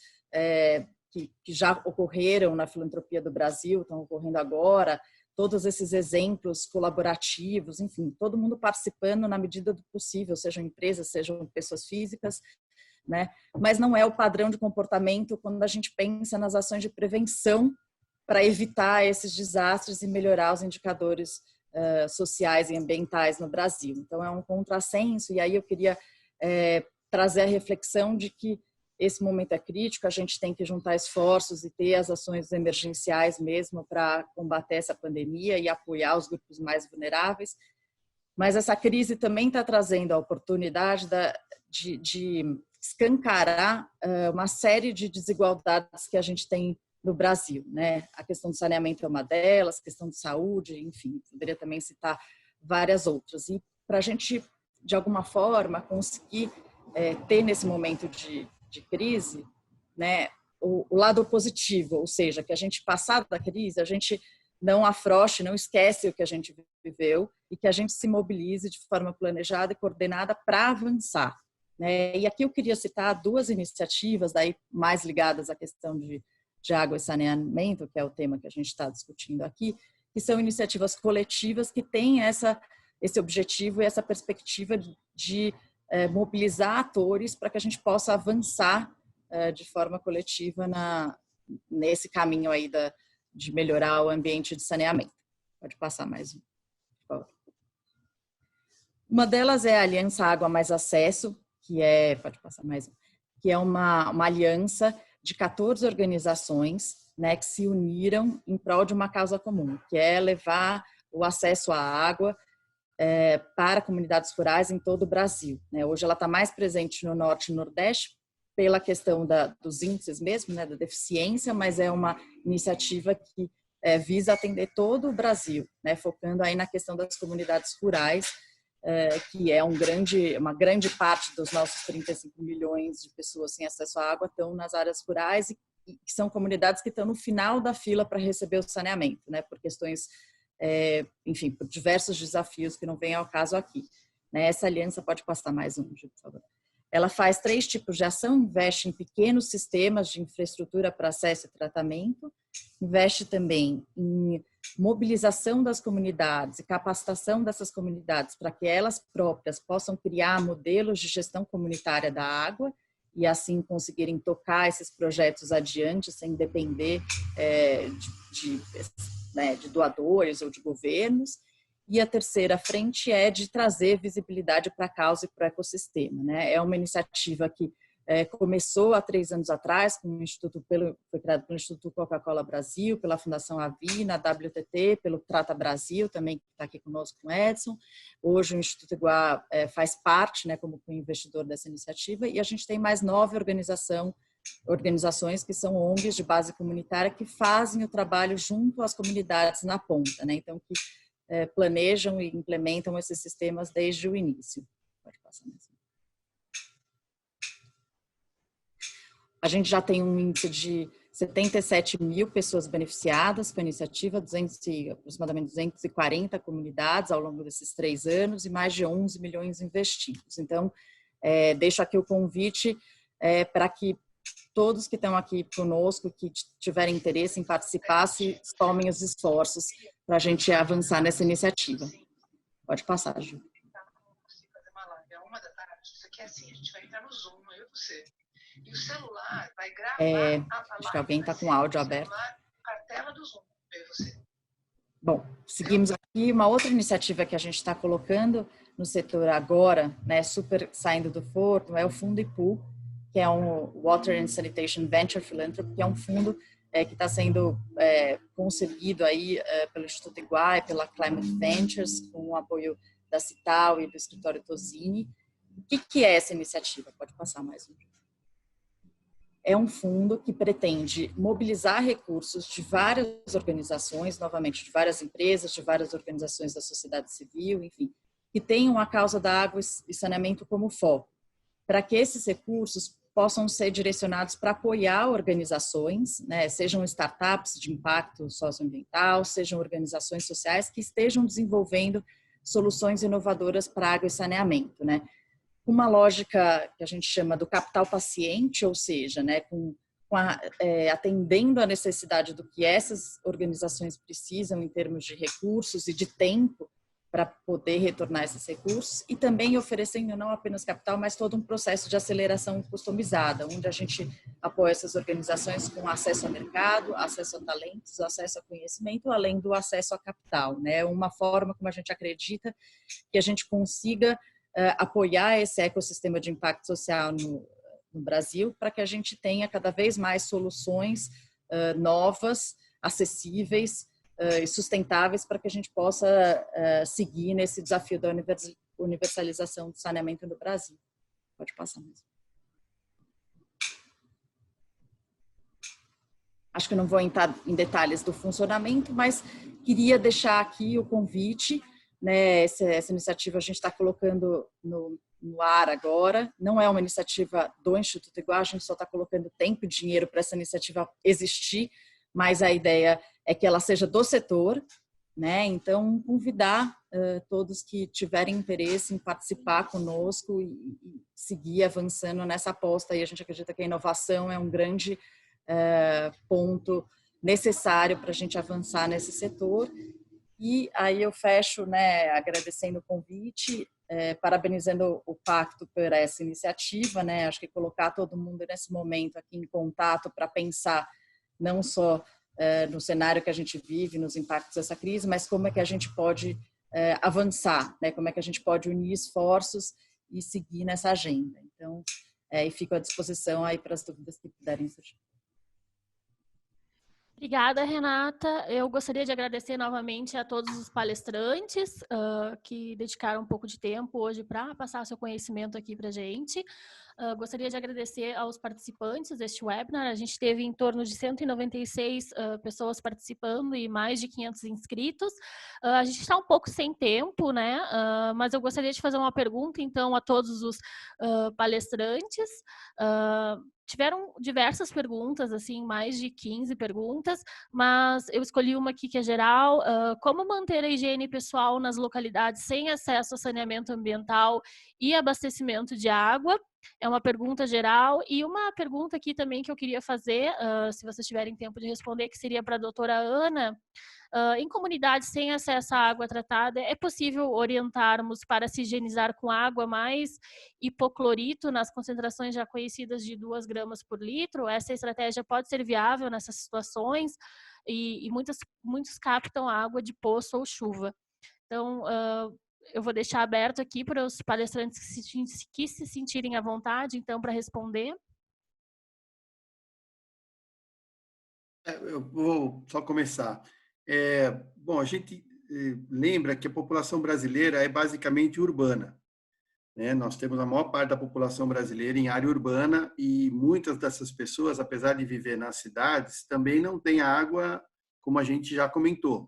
que já ocorreram na filantropia do Brasil, estão ocorrendo agora, todos esses exemplos colaborativos, enfim, todo mundo participando na medida do possível, sejam empresas, sejam pessoas físicas, né? Mas não é o padrão de comportamento quando a gente pensa nas ações de prevenção para evitar esses desastres e melhorar os indicadores sociais e ambientais no Brasil. Então, é um contrassenso, e aí eu queria trazer a reflexão de que esse momento é crítico, a gente tem que juntar esforços e ter as ações emergenciais mesmo para combater essa pandemia e apoiar os grupos mais vulneráveis. Mas essa crise também está trazendo a oportunidade de escancarar uma série de desigualdades que a gente tem no Brasil, né? A questão do saneamento é uma delas, a questão de saúde, enfim, poderia também citar várias outras. E para a gente, de alguma forma, conseguir ter nesse momento de crise, né, o lado positivo, ou seja, que a gente passado da crise, a gente não afrouxe, não esquece o que a gente viveu e que a gente se mobilize de forma planejada e coordenada para avançar, né? E aqui eu queria citar duas iniciativas daí mais ligadas à questão de água e saneamento, que é o tema que a gente está discutindo aqui, que são iniciativas coletivas que têm esse objetivo e essa perspectiva de mobilizar atores para que a gente possa avançar de forma coletiva nesse caminho aí de melhorar o ambiente de saneamento. Pode passar mais um, por favor. Uma delas é a Aliança Água Mais Acesso, pode passar mais um, que é uma aliança de 14 organizações, né, que se uniram em prol de uma causa comum, que é levar o acesso à água para comunidades rurais em todo o Brasil, né? Hoje ela está mais presente no Norte e Nordeste pela questão dos índices mesmo, né, da deficiência, mas é uma iniciativa que visa atender todo o Brasil, né, focando aí na questão das comunidades rurais, que é uma grande parte dos nossos 35 milhões de pessoas sem acesso à água estão nas áreas rurais e que são comunidades que estão no final da fila para receber o saneamento, né, por questões enfim, por diversos desafios que não vêm ao caso aqui, né? Essa aliança, pode passar mais um, por favor. Ela faz 3 tipos de ação: investe em pequenos sistemas de infraestrutura para acesso e tratamento, investe também em mobilização das comunidades e capacitação dessas comunidades para que elas próprias possam criar modelos de gestão comunitária da água e assim conseguirem tocar esses projetos adiante sem depender de doadores ou de governos. E a terceira frente é de trazer visibilidade para a causa e para o ecossistema, né? É uma iniciativa que começou há 3 anos atrás, foi criado pelo Instituto Coca-Cola Brasil, pela Fundação Avina, WTT, pelo Trata Brasil, também que está aqui conosco com o Edson. Hoje o Instituto Iguá faz parte, né, como investidor dessa iniciativa, e a gente tem mais 9 organizações que são ONGs de base comunitária que fazem o trabalho junto às comunidades na ponta, né? Então, que planejam e implementam esses sistemas desde o início. Pode passar mais. A gente já tem um índice de 77 mil pessoas beneficiadas com a iniciativa, aproximadamente 240 comunidades ao longo desses 3 anos e mais de 11 milhões investidos. Então, deixo aqui o convite para que todos que estão aqui conosco, que tiverem interesse em participar, se tomem os esforços para a gente avançar nessa iniciativa. Pode passar, Ju. É 1h, isso aqui é assim, a gente vai entrar no Zoom, eu e você. E o celular vai gravar acho que alguém está com o áudio aberto. A tela do Zoom, eu e você. Bom, seguimos aqui. Uma outra iniciativa que a gente está colocando no setor agora, né, super saindo do forno, é o Fundo IPU, que é um Water and Sanitation Venture Philanthropy, que é um fundo que está sendo concebido aí pelo Instituto Iguá e pela Climate Ventures, com o apoio da Cital e do escritório Tosini. O que é essa iniciativa? Pode passar mais um. É um fundo que pretende mobilizar recursos de várias organizações, novamente, de várias empresas, de várias organizações da sociedade civil, enfim, que tenham a causa da água e saneamento como foco, para que esses recursos possam ser direcionados para apoiar organizações, né, sejam startups de impacto socioambiental, sejam organizações sociais que estejam desenvolvendo soluções inovadoras para água e saneamento, né? Uma lógica que a gente chama do capital paciente, ou seja, né, atendendo à necessidade do que essas organizações precisam em termos de recursos e de tempo para poder retornar esses recursos, e também oferecendo não apenas capital, mas todo um processo de aceleração customizada, onde a gente apoia essas organizações com acesso ao mercado, acesso a talentos, acesso a conhecimento, além do acesso a capital, né? Uma forma como a gente acredita que a gente consiga apoiar esse ecossistema de impacto social no Brasil, para que a gente tenha cada vez mais soluções novas, acessíveis e sustentáveis, para que a gente possa seguir nesse desafio da universalização do saneamento no Brasil. Pode passar mesmo. Acho que não vou entrar em detalhes do funcionamento, mas queria deixar aqui o convite, né? Essa iniciativa a gente está colocando no ar agora, não é uma iniciativa do Instituto Iguá, a gente só está colocando tempo e dinheiro para essa iniciativa existir, mas a ideia é que ela seja do setor, né? Então, convidar todos que tiverem interesse em participar conosco e seguir avançando nessa aposta. E a gente acredita que a inovação é um grande ponto necessário para a gente avançar nesse setor. E aí eu fecho, né, agradecendo o convite, parabenizando o Pacto por essa iniciativa, né? Acho que colocar todo mundo nesse momento aqui em contato para pensar não só no cenário que a gente vive, nos impactos dessa crise, mas como é que a gente pode avançar, né? Como é que a gente pode unir esforços e seguir nessa agenda. Então, e fico à disposição aí para as dúvidas que puderem surgir. Obrigada, Renata. Eu gostaria de agradecer novamente a todos os palestrantes que dedicaram um pouco de tempo hoje para passar seu conhecimento aqui para a gente. Gostaria de agradecer aos participantes deste webinar. A gente teve em torno de 196 pessoas participando e mais de 500 inscritos. A gente está um pouco sem tempo, né? Mas eu gostaria de fazer uma pergunta, então, a todos os palestrantes. Tiveram diversas perguntas, assim, mais de 15 perguntas, mas eu escolhi uma aqui que é geral. Como manter a higiene pessoal nas localidades sem acesso a saneamento ambiental e abastecimento de água? É uma pergunta geral. E uma pergunta aqui também que eu queria fazer, se vocês tiverem tempo de responder, que seria para a doutora Ana. Em comunidades sem acesso à água tratada, é possível orientarmos para se higienizar com água mais hipoclorito nas concentrações já conhecidas de 2 gramas por litro? Essa estratégia pode ser viável nessas situações e muitos captam água de poço ou chuva. Então, eu vou deixar aberto aqui para os palestrantes que se sentirem à vontade, então, para responder. Eu vou só começar. Bom, a gente lembra que a população brasileira é basicamente urbana, né? Nós temos a maior parte da população brasileira em área urbana e muitas dessas pessoas, apesar de viver nas cidades, também não têm água, como a gente já comentou.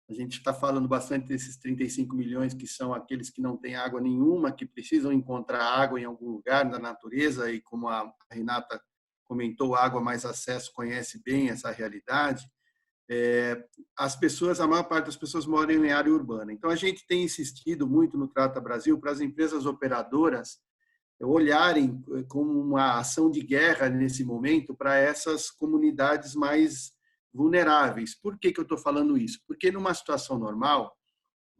A gente está falando bastante desses 35 milhões que são aqueles que não têm água nenhuma, que precisam encontrar água em algum lugar na natureza, e como a Renata comentou, Água Mais Acesso conhece bem essa realidade. A maior parte das pessoas moram em área urbana. Então, a gente tem insistido muito no Trata Brasil para as empresas operadoras olharem como uma ação de guerra nesse momento para essas comunidades mais vulneráveis. Por que eu estou falando isso? Porque numa situação normal,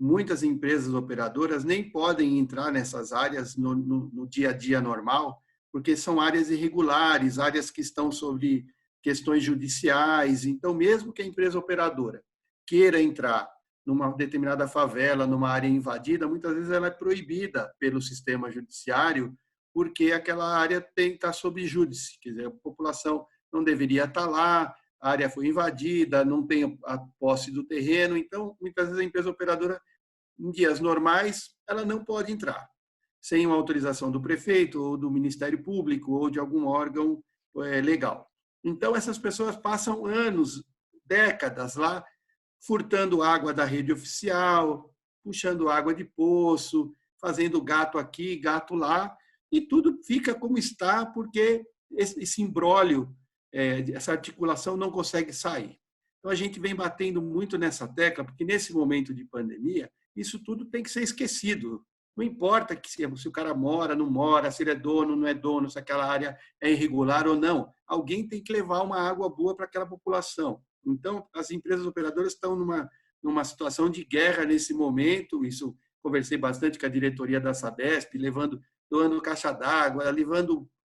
muitas empresas operadoras nem podem entrar nessas áreas no dia a dia normal, porque são áreas irregulares, áreas que estão sobre questões judiciais. Então, mesmo que a empresa operadora queira entrar numa determinada favela, numa área invadida, muitas vezes ela é proibida pelo sistema judiciário, porque aquela área está sob júdice, quer dizer, a população não deveria estar lá, a área foi invadida, não tem a posse do terreno. Então, muitas vezes a empresa operadora, em dias normais, ela não pode entrar, sem uma autorização do prefeito, ou do Ministério Público, ou de algum órgão legal. Então, essas pessoas passam anos, décadas lá, furtando água da rede oficial, puxando água de poço, fazendo gato aqui, gato lá, e tudo fica como está, porque esse imbróglio, essa articulação não consegue sair. Então, a gente vem batendo muito nessa tecla, porque nesse momento de pandemia, isso tudo tem que ser esquecido. Não importa que se o cara mora, não mora, se ele é dono, não é dono, se aquela área é irregular ou não. Alguém tem que levar uma água boa para aquela população. Então, as empresas operadoras estão numa situação de guerra nesse momento. Isso, conversei bastante com a diretoria da Sabesp, doando caixa d'água,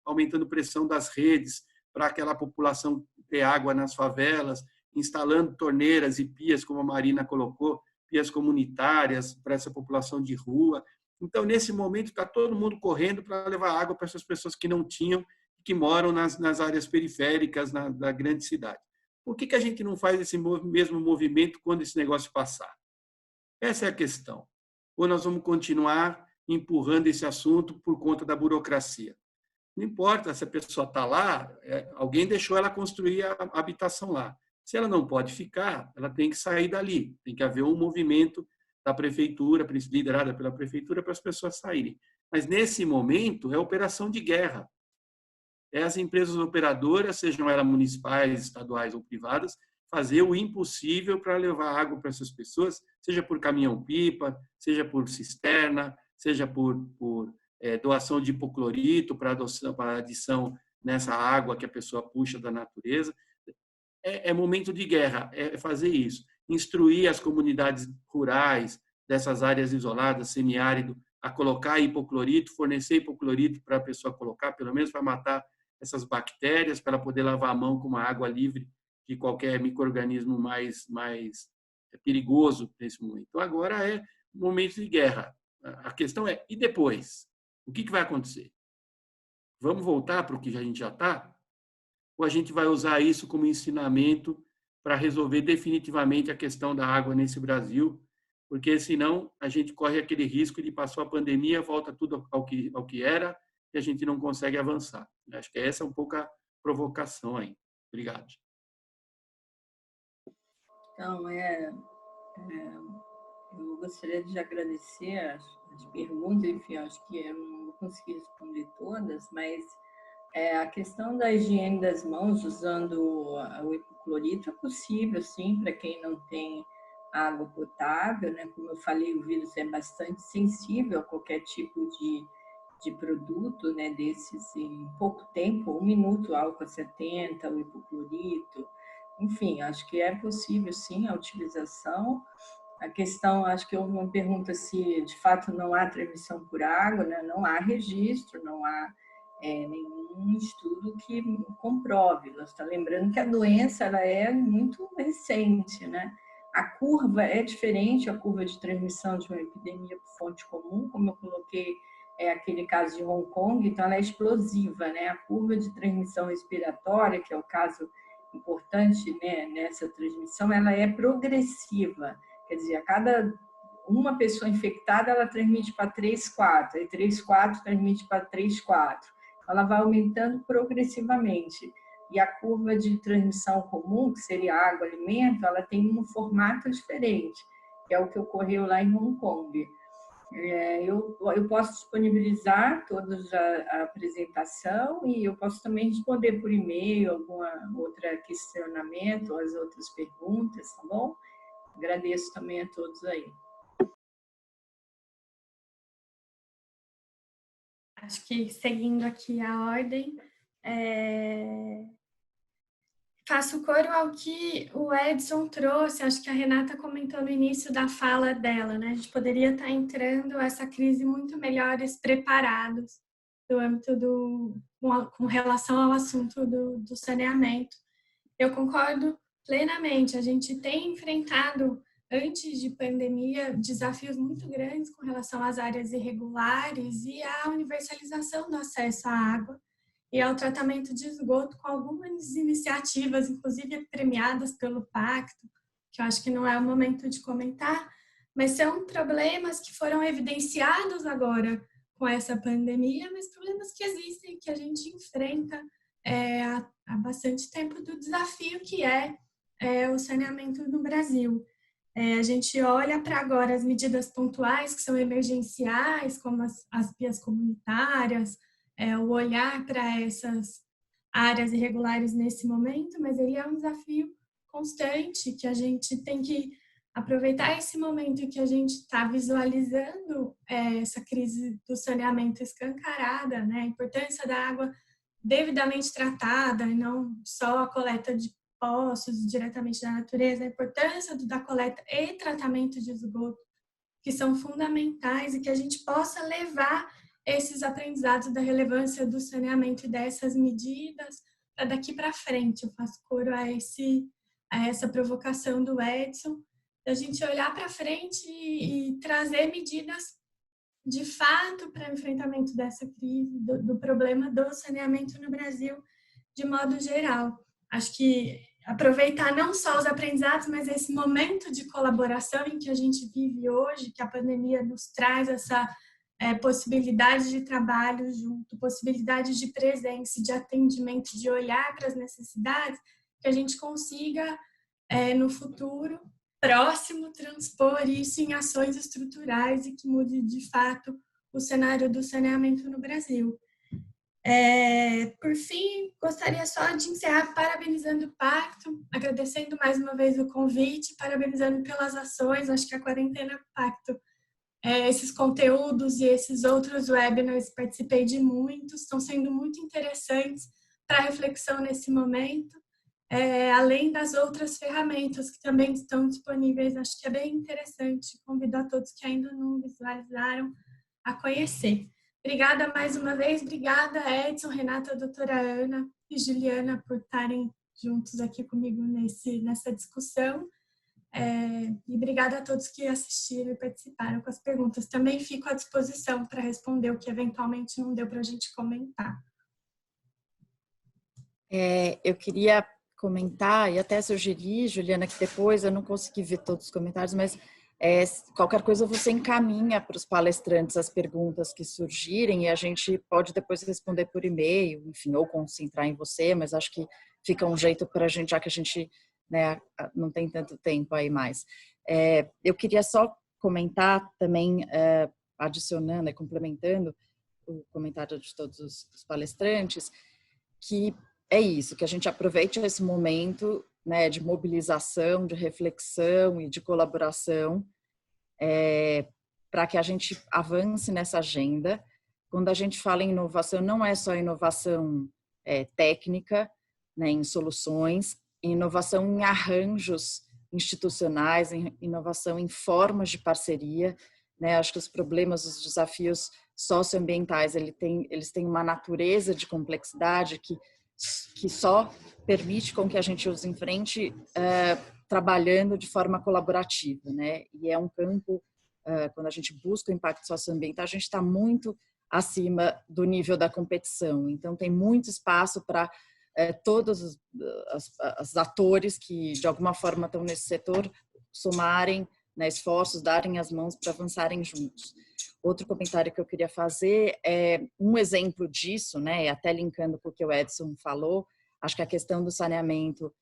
aumentando pressão das redes para aquela população ter água nas favelas, instalando torneiras e pias, como a Marina colocou, pias comunitárias para essa população de rua. Então, nesse momento, está todo mundo correndo para levar água para essas pessoas que não tinham, que moram nas áreas periféricas da grande cidade. Por que a gente não faz esse mesmo movimento quando esse negócio passar? Essa é a questão. Ou nós vamos continuar empurrando esse assunto por conta da burocracia? Não importa se a pessoa está lá, alguém deixou ela construir a habitação lá. Se ela não pode ficar, ela tem que sair dali. Tem que haver um movimento da prefeitura, liderada pela prefeitura, para as pessoas saírem. Mas, nesse momento, é operação de guerra. É as empresas operadoras, sejam elas municipais, estaduais ou privadas, fazer o impossível para levar água para essas pessoas, seja por caminhão-pipa, seja por cisterna, seja por doação de hipoclorito para adição nessa água que a pessoa puxa da natureza. É momento de guerra, é fazer isso. Instruir as comunidades rurais dessas áreas isoladas, semiárido, a colocar hipoclorito, fornecer hipoclorito para a pessoa colocar, pelo menos para matar essas bactérias, para ela poder lavar a mão com uma água livre de qualquer micro-organismo mais perigoso nesse momento. Então, agora é momento de guerra. A questão é, e depois? O que vai acontecer? Vamos voltar para o que a gente já está? Ou a gente vai usar isso como ensinamento para resolver definitivamente a questão da água nesse Brasil? Porque, senão, a gente corre aquele risco de passar a pandemia, volta tudo ao que era e a gente não consegue avançar. Acho que essa é um pouco a provocação aí. Obrigado. Então, eu gostaria de agradecer as perguntas, enfim, acho que eu não vou conseguir responder todas, mas a questão da higiene das mãos usando o hipoclorito é possível, sim, para quem não tem água potável, né? Como eu falei, o vírus é bastante sensível a qualquer tipo de produto, né? Desses em pouco tempo, 1 minuto, álcool 70, o hipoclorito, enfim, acho que é possível, sim, a utilização. A questão, acho que houve uma pergunta se de fato não há transmissão por água, né? Não há registro, não há nenhum estudo que comprove. Nós estamos lembrando que a doença ela é muito recente, né? A curva é diferente, a curva de transmissão de uma epidemia por fonte comum, como eu coloquei, aquele caso de Hong Kong, então ela é explosiva, né? A curva de transmissão respiratória, que é o caso importante, né, nessa transmissão, ela é progressiva. Quer dizer, a cada uma pessoa infectada, ela transmite para 3, 4, aí 3, 4 transmite para 3, 4. Ela vai aumentando progressivamente. E a curva de transmissão comum, que seria água, alimento, ela tem um formato diferente, que é o que ocorreu lá em Hong Kong. Eu posso disponibilizar toda a apresentação e eu posso também responder por e-mail alguma outra questionamento, as outras perguntas, tá bom? Agradeço também a todos aí. Acho que, seguindo aqui a ordem, faço coro ao que o Edson trouxe, acho que a Renata comentou no início da fala dela, né? A gente poderia estar entrando essa crise muito melhores preparados no âmbito com relação ao assunto do saneamento. Eu concordo plenamente, a gente tem enfrentado, antes de pandemia, desafios muito grandes com relação às áreas irregulares e à universalização do acesso à água e ao tratamento de esgoto, com algumas iniciativas, inclusive premiadas pelo Pacto, que eu acho que não é o momento de comentar, mas são problemas que foram evidenciados agora com essa pandemia, mas problemas que existem, que a gente enfrenta há bastante tempo, do desafio que é o saneamento no Brasil. A gente olha para agora as medidas pontuais, que são emergenciais, como as pias comunitárias, o olhar para essas áreas irregulares nesse momento, mas ele é um desafio constante, que a gente tem que aproveitar esse momento em que a gente está visualizando essa crise do saneamento escancarada, né? A importância da água devidamente tratada, e não só a coleta de poços diretamente da natureza, a importância da coleta e tratamento de esgoto, que são fundamentais, e que a gente possa levar esses aprendizados da relevância do saneamento e dessas medidas para daqui para frente. Eu faço coro a essa provocação do Edson, da gente olhar para frente e trazer medidas de fato para o enfrentamento dessa crise, do problema do saneamento no Brasil de modo geral. Acho que aproveitar não só os aprendizados, mas esse momento de colaboração em que a gente vive hoje, que a pandemia nos traz essa possibilidade de trabalho junto, possibilidade de presença, de atendimento, de olhar para as necessidades, que a gente consiga, no futuro próximo, transpor isso em ações estruturais e que mude, de fato, o cenário do saneamento no Brasil. Por fim, gostaria só de encerrar parabenizando o Pacto, agradecendo mais uma vez o convite, parabenizando pelas ações. Acho que a Quarentena Pacto, esses conteúdos e esses outros webinars, participei de muitos, estão sendo muito interessantes para reflexão nesse momento, além das outras ferramentas que também estão disponíveis. Acho que é bem interessante, convido a todos que ainda não visualizaram a conhecer. Obrigada mais uma vez, obrigada Edson, Renata, doutora Ana e Juliana por estarem juntos aqui comigo nessa discussão. E obrigada a todos que assistiram e participaram com as perguntas. Também fico à disposição para responder o que eventualmente não deu para a gente comentar. Eu queria comentar e até sugerir, Juliana, que depois eu não consegui ver todos os comentários, mas qualquer coisa você encaminha para os palestrantes as perguntas que surgirem e a gente pode depois responder por e-mail, enfim, ou concentrar em você, mas acho que fica um jeito para a gente, já que a gente, né, não tem tanto tempo aí mais. Eu queria só comentar também, adicionando e complementando o comentário de todos os palestrantes, que é isso, que a gente aproveite esse momento, né, de mobilização, de reflexão e de colaboração, para que a gente avance nessa agenda. Quando a gente fala em inovação, não é só inovação técnica, né, em soluções, inovação em arranjos institucionais, em inovação em formas de parceria, né? Acho que os problemas, os desafios socioambientais, eles têm uma natureza de complexidade que só permite com que a gente os enfrente trabalhando de forma colaborativa, né? E é um campo, quando a gente busca o impacto socioambiental, a gente está muito acima do nível da competição. Então, tem muito espaço para todos os atores que, de alguma forma, estão nesse setor, somarem, né, esforços, darem as mãos para avançarem juntos. Outro comentário que eu queria fazer é um exemplo disso, né, até linkando com o que o Edson falou, acho que a questão do saneamento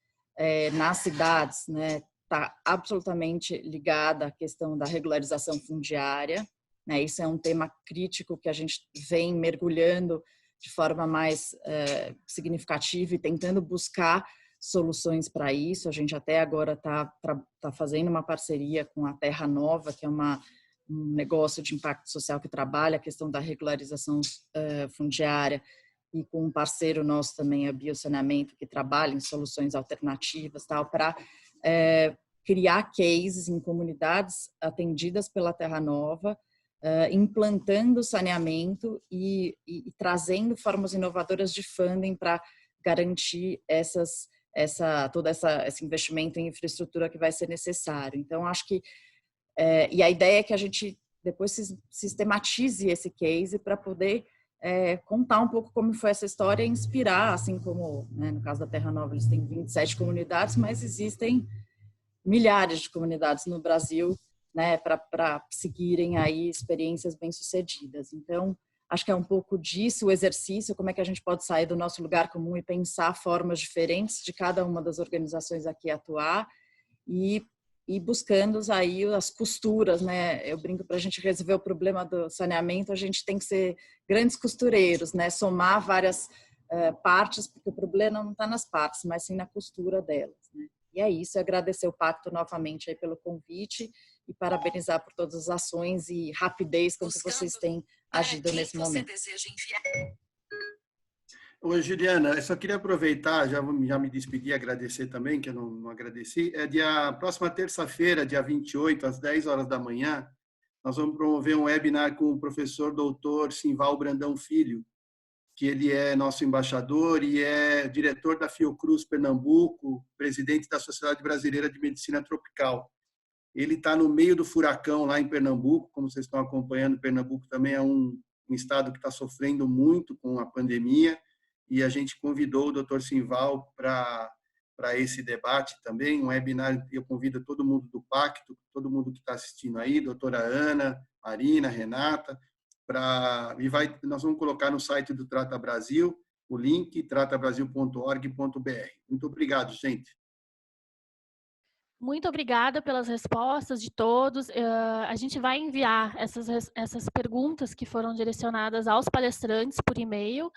nas cidades, né, está absolutamente ligada à questão da regularização fundiária, né, isso é um tema crítico que a gente vem mergulhando de forma mais significativa e tentando buscar soluções para isso. A gente até agora está fazendo uma parceria com a Terra Nova, que é um negócio de impacto social que trabalha a questão da regularização fundiária, e com um parceiro nosso também, a Biosaneamento, que trabalha em soluções alternativas, para criar cases em comunidades atendidas pela Terra Nova, implantando saneamento e trazendo formas inovadoras de funding para garantir todo esse investimento em infraestrutura que vai ser necessário. Então, acho que e a ideia é que a gente depois sistematize esse case para poder contar um pouco como foi essa história e inspirar, assim como, né, no caso da Terra Nova, eles têm 27 comunidades, mas existem milhares de comunidades no Brasil, né, para seguirem aí experiências bem-sucedidas. Então, acho que é um pouco disso o exercício, como é que a gente pode sair do nosso lugar comum e pensar formas diferentes de cada uma das organizações aqui atuar e e buscando aí as costuras, né? Eu brinco, para a gente resolver o problema do saneamento, a gente tem que ser grandes costureiros, né? Somar várias partes, porque o problema não está nas partes, mas sim na costura delas, né? E é isso, agradecer o Pacto novamente aí pelo convite e parabenizar por todas as ações e rapidez com que vocês têm agido nesse momento. Oi, Juliana, eu só queria aproveitar, já me despedir e agradecer também, que eu não agradeci. Próxima terça-feira, dia 28, às 10 horas da manhã, nós vamos promover um webinar com o professor doutor Simval Brandão Filho, que ele é nosso embaixador e é diretor da Fiocruz Pernambuco, presidente da Sociedade Brasileira de Medicina Tropical. Ele está no meio do furacão lá em Pernambuco, como vocês estão acompanhando, Pernambuco também é um estado que está sofrendo muito com a pandemia, e a gente convidou o Dr. Simval para esse debate também, um webinar. Eu convido todo mundo do Pacto, todo mundo que está assistindo aí, doutora Ana, Marina, Renata, nós vamos colocar no site do Trata Brasil o link, tratabrasil.org.br. Muito obrigado, gente. Muito obrigada pelas respostas de todos. A gente vai enviar essas perguntas que foram direcionadas aos palestrantes por e-mail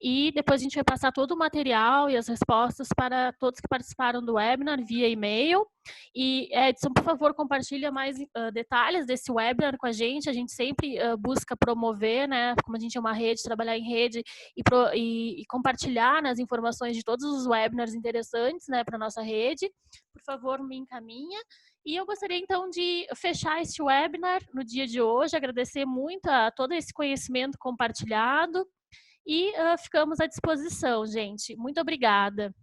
e depois a gente vai passar todo o material e as respostas para todos que participaram do webinar via e-mail. E, Edson, por favor, compartilha mais detalhes desse webinar com a gente. A gente sempre busca promover, né, como a gente é uma rede, trabalhar em rede e compartilhar, né, as informações de todos os webinars interessantes, né, para a nossa rede. Por favor, me encaminha. E eu gostaria, então, de fechar este webinar no dia de hoje, agradecer muito a todo esse conhecimento compartilhado e ficamos à disposição, gente. Muito obrigada.